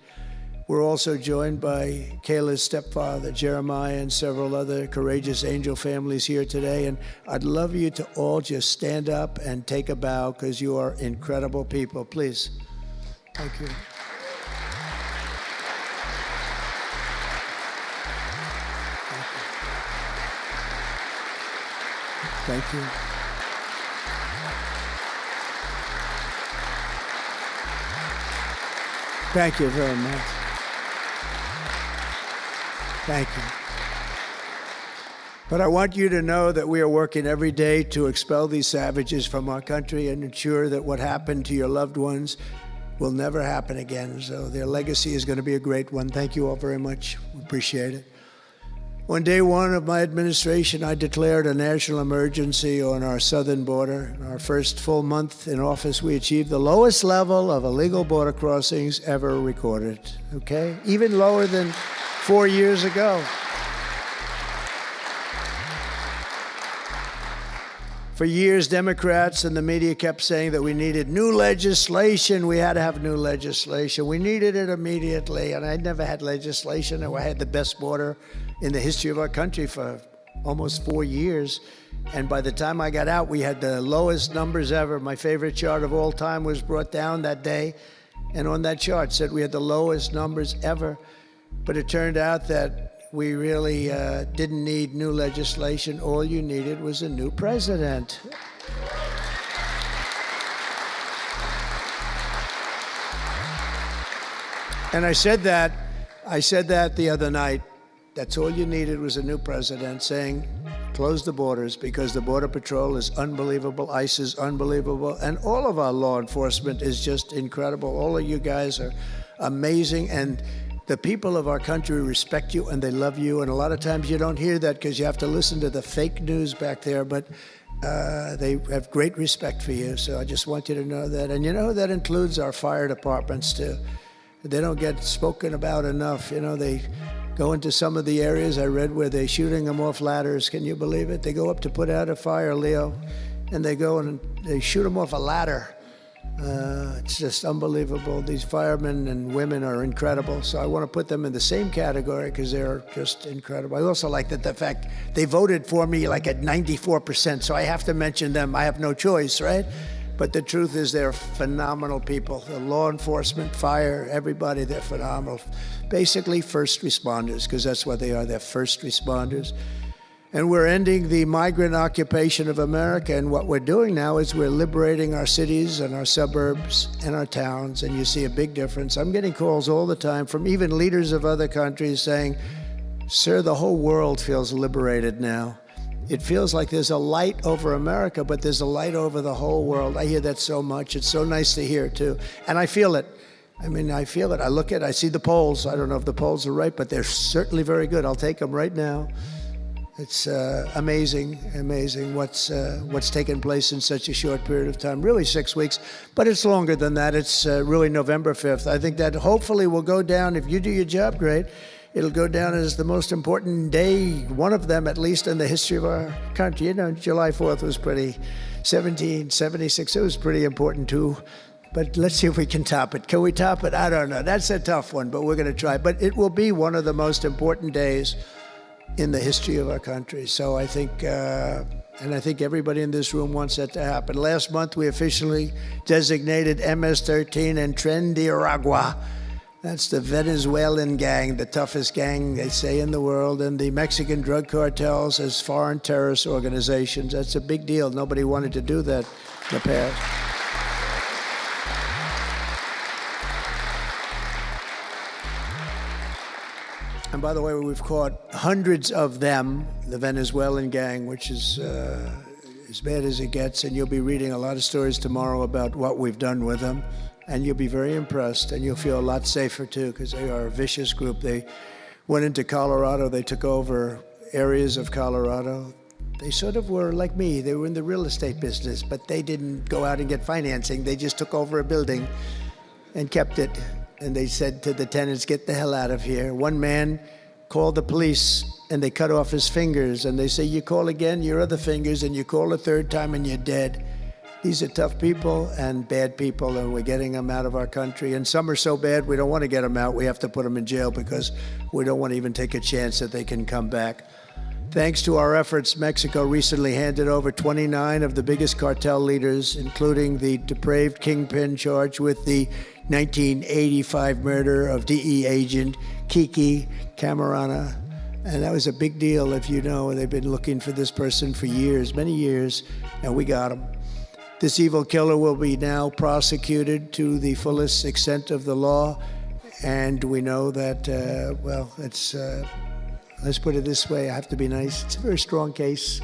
we're also joined by Kayla's stepfather, Jeremiah, and several other courageous angel families here today. And I'd love you to all just stand up and take a bow, because you are incredible people. Please. Thank you. Thank you. Thank you very much. Thank you. But I want you to know that we are working every day to expel these savages from our country and ensure that what happened to your loved ones will never happen again. So their legacy is going to be a great one. Thank you all very much. We appreciate it. On day one of my administration, I declared a national emergency on our southern border. In our first full month in office, we achieved the lowest level of illegal border crossings ever recorded, okay? Even lower than 4 years ago. For years, Democrats and the media kept saying that we needed new legislation. We had to have new legislation. We needed it immediately. And I never had legislation. I had the best border in the history of our country for almost 4 years. And by the time I got out, we had the lowest numbers ever. My favorite chart of all time was brought down that day. And on that chart said we had the lowest numbers ever. But it turned out that we really didn't need new legislation. All you needed was a new president. And I said that the other night. That's all you needed was a new president saying, close the borders, because the Border Patrol is unbelievable, ICE is unbelievable, and all of our law enforcement is just incredible. All of you guys are amazing, and the people of our country respect you and they love you. And a lot of times you don't hear that because you have to listen to the fake news back there, but they have great respect for you. So I just want you to know that. And you know, that includes our fire departments too. They don't get spoken about enough. You know, they go into some of the areas I read where they're shooting them off ladders. Can you believe it? They go up to put out a fire, Leo, and they go and they shoot them off a ladder. It's just unbelievable. These firemen and women are incredible. So I want to put them in the same category because they're just incredible. I also like that the fact they voted for me like at 94%. So I have to mention them. I have no choice, right? But the truth is they're phenomenal people. The law enforcement, fire, everybody, they're phenomenal. Basically first responders, because that's what they are. They're first responders. And we're ending the migrant occupation of America. And what we're doing now is we're liberating our cities and our suburbs and our towns. And you see a big difference. I'm getting calls all the time from even leaders of other countries saying, sir, the whole world feels liberated now. It feels like there's a light over America, but there's a light over the whole world. I hear that so much. It's so nice to hear, too. And I feel it. I mean, I feel it. I look at it. I see the polls. I don't know if the polls are right, but they're certainly very good. I'll take them right now. It's amazing what's taken place in such a short period of time. Really 6 weeks, but it's longer than that. It's really November 5th. I think that hopefully will go down, if you do your job great, it'll go down as the most important day, one of them at least, in the history of our country. You know, July 4th was pretty, 1776, it was pretty important too. But let's see if we can top it. Can we top it? I don't know. That's a tough one, but we're going to try. But it will be one of the most important days in the history of our country. So I think, and I think everybody in this room wants that to happen. Last month, we officially designated MS-13 and Tren de Aragua. That's the Venezuelan gang, the toughest gang, they say, in the world, and the Mexican drug cartels as foreign terrorist organizations. That's a big deal. Nobody wanted to do that in the past. And by the way, we've caught hundreds of them, the Venezuelan gang, which is as bad as it gets. And you'll be reading a lot of stories tomorrow about what we've done with them. And you'll be very impressed, and you'll feel a lot safer, too, because they are a vicious group. They went into Colorado. They took over areas of Colorado. They sort of were like me. They were in the real estate business, but they didn't go out and get financing. They just took over a building and kept it. And they said to the tenants, get the hell out of here. One man called the police, and they cut off his fingers. And they say, you call again, your other fingers, and you call a third time, and you're dead. These are tough people and bad people, and we're getting them out of our country. And some are so bad, we don't want to get them out. We have to put them in jail because we don't want to even take a chance that they can come back. Thanks to our efforts, Mexico recently handed over 29 of the biggest cartel leaders, including the depraved kingpin charged with the 1985 murder of DE agent Kiki Camarena. And that was a big deal, if you know. They've been looking for this person for years, many years, and we got him. This evil killer will be now prosecuted to the fullest extent of the law, and we know that, well, it's, let's put it this way, I have to be nice, it's a very strong case.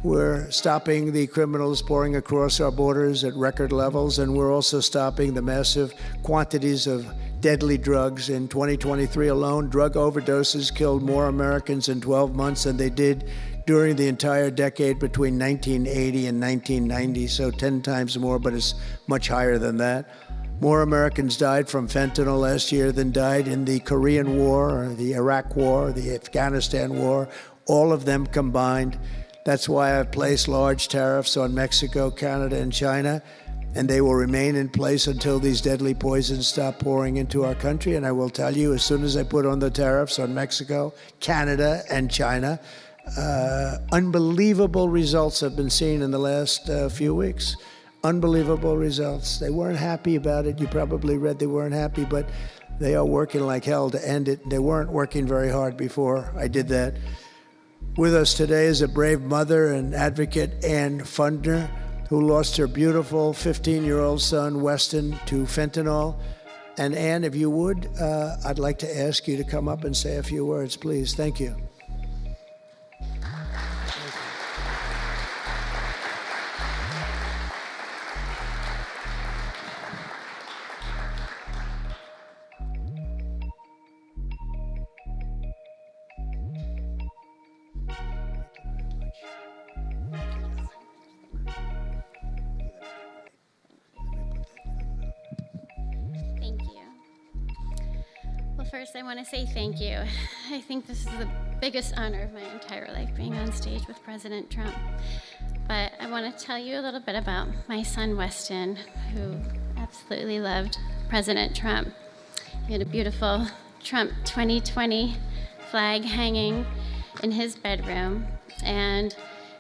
We're stopping the criminals pouring across our borders at record levels, and we're also stopping the massive quantities of deadly drugs. In 2023 alone, drug overdoses killed more Americans in 12 months than they did during the entire decade between 1980 and 1990, so 10 times more, but it's much higher than that. More Americans died from fentanyl last year than died in the Korean War, or the Iraq War, the Afghanistan War, all of them combined. That's why I've placed large tariffs on Mexico, Canada, and China, and they will remain in place until these deadly poisons stop pouring into our country. And I will tell you, as soon as I put on the tariffs on Mexico, Canada, and China, unbelievable results have been seen in the last few weeks. Unbelievable results. They weren't happy about it. You probably read they weren't happy, but they are working like hell to end it. They weren't working very hard before I did that. With us today is a brave mother and advocate, Ann Fundner, who lost her beautiful 15-year-old son, Weston, to fentanyl. And Ann, if you would, I'd like to ask you to come up and say a few words, please. Thank you. First, I want to say thank you. I think this is the biggest honor of my entire life, being on stage with President Trump. But I want to tell you a little bit about my son, Weston, who absolutely loved President Trump. He had a beautiful Trump 2020 flag hanging in his bedroom, and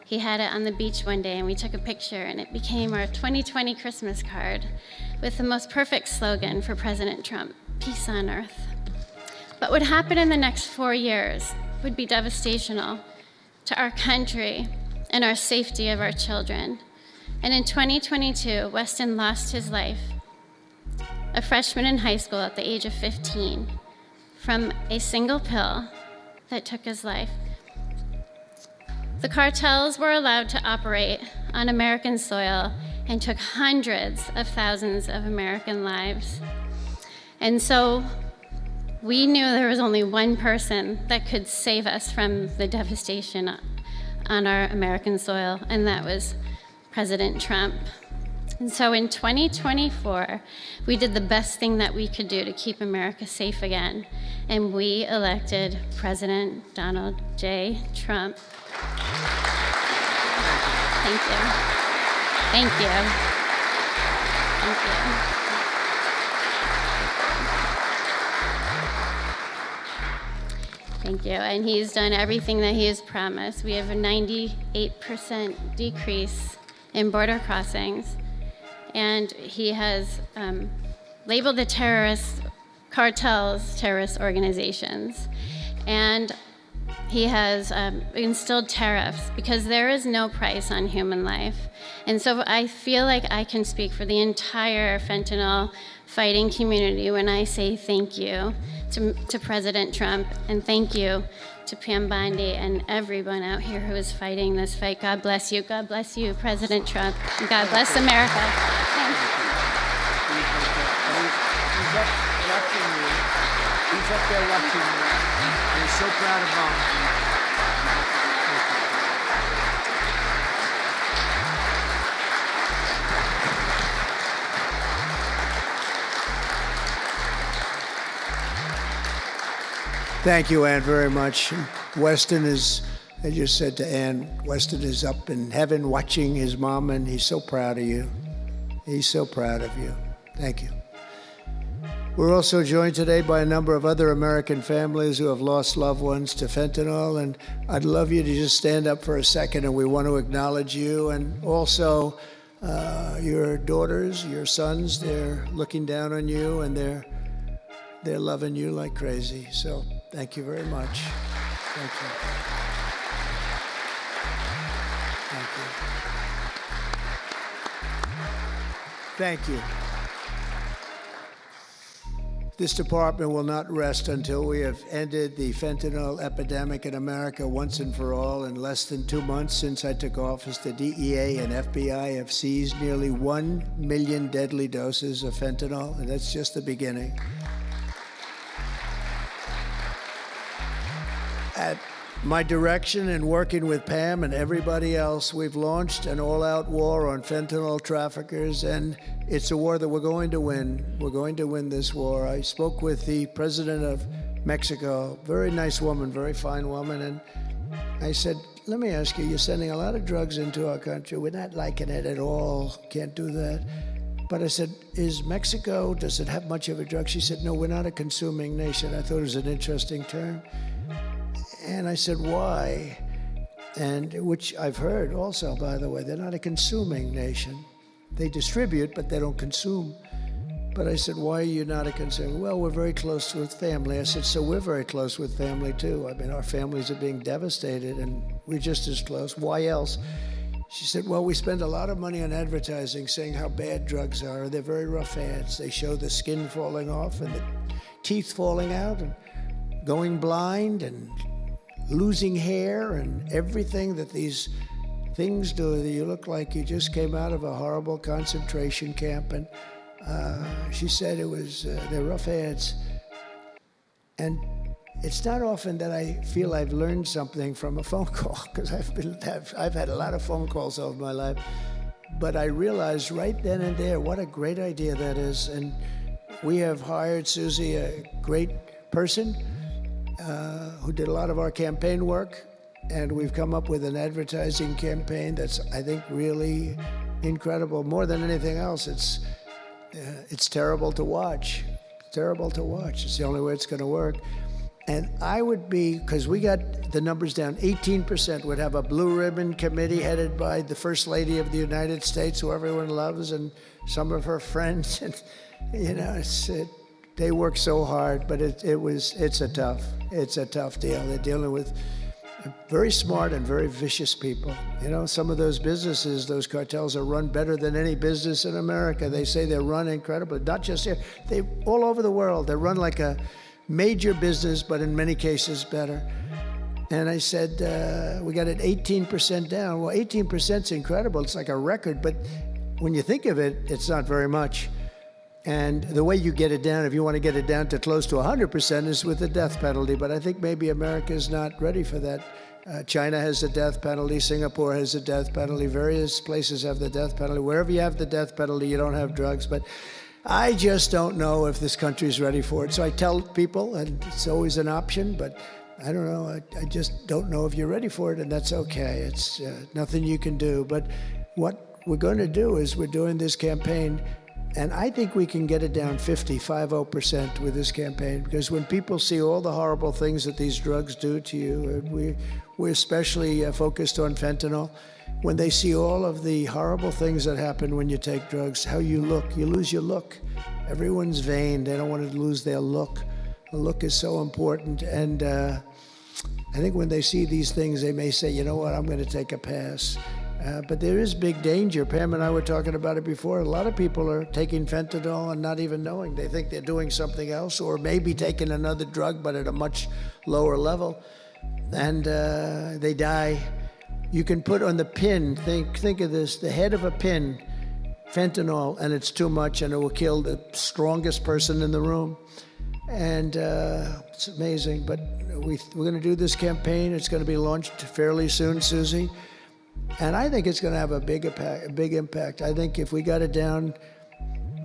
he had it on the beach one day, and we took a picture, and it became our 2020 Christmas card with the most perfect slogan for President Trump: peace on earth. What would happen in the next 4 years would be devastational to our country and our safety of our children. And in 2022, Weston lost his life, a freshman in high school at the age of 15, from a single pill that took his life. The cartels were allowed to operate on American soil and took hundreds of thousands of American lives. And so we knew there was only one person that could save us from the devastation on our American soil, and that was President Trump. And so in 2024, we did the best thing that we could do to keep America safe again, and we elected President Donald J. Trump. Thank you. Thank you. Thank you. Thank you. And he's done everything that he has promised. We have a 98% decrease in border crossings. And he has labeled the terrorist cartels terrorist organizations. And he has instilled tariffs because there is no price on human life. And so I feel like I can speak for the entire fentanyl fighting community when I say thank you to President Trump, and thank you to Pam Bondi and everyone out here who is fighting this fight. God bless you. God bless you, President Trump. And God bless America. Thank you. He's up watching you. He's up there watching you. He's so proud of Mom. Thank you, Ann, very much. Weston is, I just said to Ann, Weston is up in heaven watching his mom, and he's so proud of you. He's so proud of you. Thank you. We're also joined today by a number of other American families who have lost loved ones to fentanyl, and I'd love you to just stand up for a second, and we want to acknowledge you, and also your daughters, your sons. They're looking down on you, and they're loving you like crazy. So thank you very much. Thank you. Thank you. Thank you. This department will not rest until we have ended the fentanyl epidemic in America once and for all. In less than 2 months since I took office, the DEA and FBI have seized nearly 1 million deadly doses of fentanyl, and that's just the beginning. At my direction and working with Pam and everybody else, we've launched an all-out war on fentanyl traffickers, and it's a war that we're going to win. We're going to win this war. I spoke with the president of Mexico, very nice woman, very fine woman, and I said, let me ask you, you're sending a lot of drugs into our country. We're not liking it at all. Can't do that. But I said, is Mexico, does it have much of a drug? She said, no, we're not a consuming nation. I thought it was an interesting term. And I said, why? And which I've heard also, by the way, they're not a consuming nation. They distribute, but they don't consume. But I said, why are you not a consumer? Well, we're very close with family. I said, so we're very close with family too. I mean, our families are being devastated and we're just as close. Why else? She said, well, we spend a lot of money on advertising saying how bad drugs are. They're very rough ads. They show the skin falling off and the teeth falling out and going blind and losing hair and everything that these things do. That you look like you just came out of a horrible concentration camp. And she said it was, they're rough ads. And it's not often that I feel I've learned something from a phone call, because I've had a lot of phone calls over my life. But I realized right then and there what a great idea that is. And we have hired Susie, a great person, who did a lot of our campaign work, and we've come up with an advertising campaign that's, I think, really incredible. More than anything else, it's terrible to watch. Terrible to watch. It's the only way it's going to work. And I would be, because we got the numbers down, 18% would have a blue ribbon committee headed by the First Lady of the United States, who everyone loves, and some of her friends. And, you know, they work so hard, but it's a tough deal. They're dealing with very smart and very vicious people. You know, some of those businesses, those cartels, are run better than any business in America. They say they're run incredibly, not just here, they all over the world. They're run like a major business, but in many cases better. And I said, we got it 18% down. Well, 18% is incredible. It's like a record, but when you think of it, it's not very much. And the way you get it down, if you want to get it down to close to 100%, is with the death penalty. But I think maybe America is not ready for that. China has the death penalty. Singapore has the death penalty. Various places have the death penalty. Wherever you have the death penalty, you don't have drugs. But I just don't know if this country is ready for it. So I tell people, and it's always an option, but I don't know. I just don't know if you're ready for it, and that's okay. It's nothing you can do. But what we're going to do is we're doing this campaign And I think we can get it down 50% with this campaign, because when people see all the horrible things that these drugs do to you, we're especially focused on fentanyl. When they see all of the horrible things that happen when you take drugs, how you look, you lose your look. Everyone's vain. They don't want to lose their look. The look is so important. And I think when they see these things, they may say, you know what, I'm going to take a pass. But there is big danger. Pam and I were talking about it before. A lot of people are taking fentanyl and not even knowing. They think they're doing something else, or maybe taking another drug, but at a much lower level. And they die. You can put on the pin, think of this, the head of a pin, fentanyl, and it's too much, and it will kill the strongest person in the room. And it's amazing. But we're going to do this campaign. It's going to be launched fairly soon, Susie. And I think it's going to have a big impact. I think if we got it down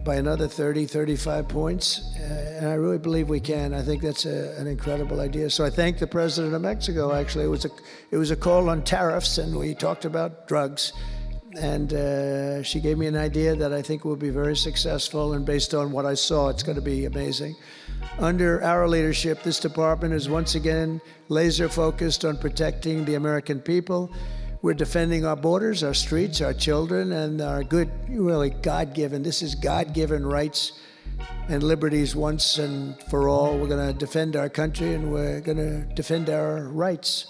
by another 30, 35 points, and I really believe we can, I think that's an incredible idea. So I thank the president of Mexico, actually. It was a call on tariffs, and we talked about drugs. And she gave me an idea that I think will be very successful, and based on what I saw, it's going to be amazing. Under our leadership, this department is once again laser focused on protecting the American people. We're defending our borders, our streets, our children, and our good, really God-given, this is God-given rights and liberties once and for all. We're going to defend our country, and we're going to defend our rights.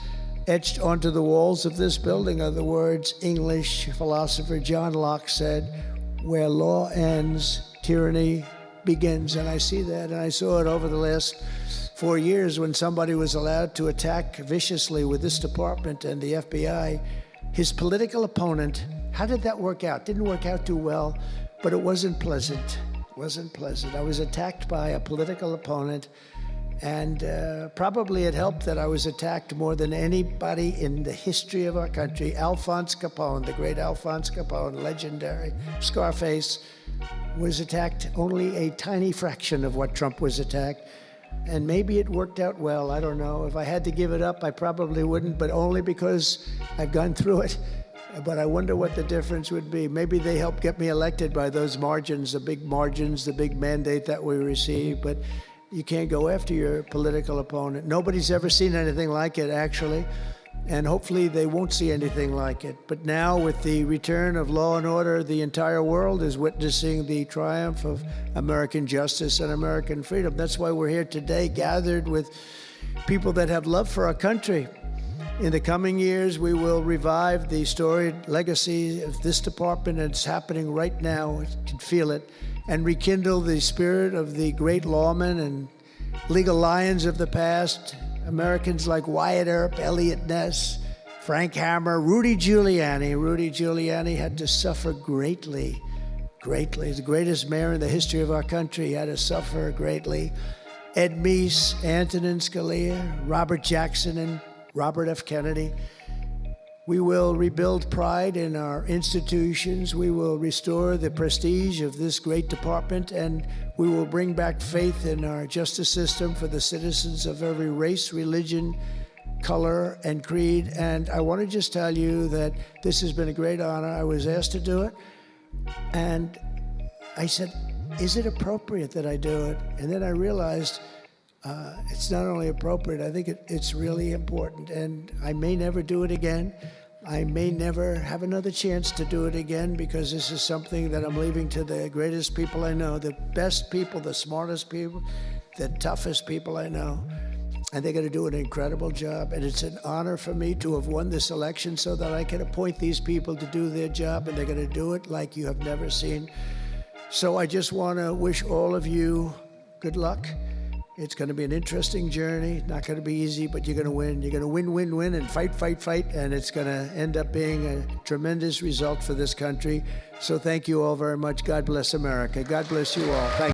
Etched onto the walls of this building are the words English philosopher John Locke said, "Where law ends, tyranny begins." And I see that, and I saw it over the last 4 years when somebody was allowed to attack viciously with this department and the FBI his political opponent. How did that work out? Didn't work out too well, but it wasn't pleasant. It wasn't pleasant. I was attacked by a political opponent, and probably it helped that I was attacked more than anybody in the history of our country. Alphonse Capone, the great Alphonse Capone, legendary Scarface, was attacked only a tiny fraction of what Trump was attacked. And maybe it worked out well, I don't know. If I had to give it up, I probably wouldn't, but only because I've gone through it. But I wonder what the difference would be. Maybe they helped get me elected by those margins, the big mandate that we received. But you can't go after your political opponent. Nobody's ever seen anything like it, actually. And hopefully they won't see anything like it. But now, with the return of law and order, the entire world is witnessing the triumph of American justice and American freedom. That's why we're here today, gathered with people that have love for our country. In the coming years, we will revive the storied legacy of this department. It's happening right now. You can feel it. And rekindle the spirit of the great lawmen and legal lions of the past, Americans like Wyatt Earp, Elliot Ness, Frank Hammer, Rudy Giuliani. Rudy Giuliani had to suffer greatly, greatly. He's the greatest mayor in the history of our country. He had to suffer greatly. Ed Meese, Antonin Scalia, Robert Jackson, and Robert F. Kennedy. We will rebuild pride in our institutions. We will restore the prestige of this great department, and we will bring back faith in our justice system for the citizens of every race, religion, color, and creed. And I want to just tell you that this has been a great honor. I was asked to do it, and I said, is it appropriate that I do it? And then I realized it's not only appropriate, I think it's really important, and I may never do it again. I may never have another chance to do it again, because this is something that I'm leaving to the greatest people I know, the best people, the smartest people, the toughest people I know, and they're going to do an incredible job. And it's an honor for me to have won this election so that I can appoint these people to do their job, and they're going to do it like you have never seen. So I just want to wish all of you good luck. It's going to be an interesting journey. Not going to be easy, but you're going to win. You're going to win, win, win, and fight, fight, fight. And it's going to end up being a tremendous result for this country. So thank you all very much. God bless America. God bless you all. Thank you.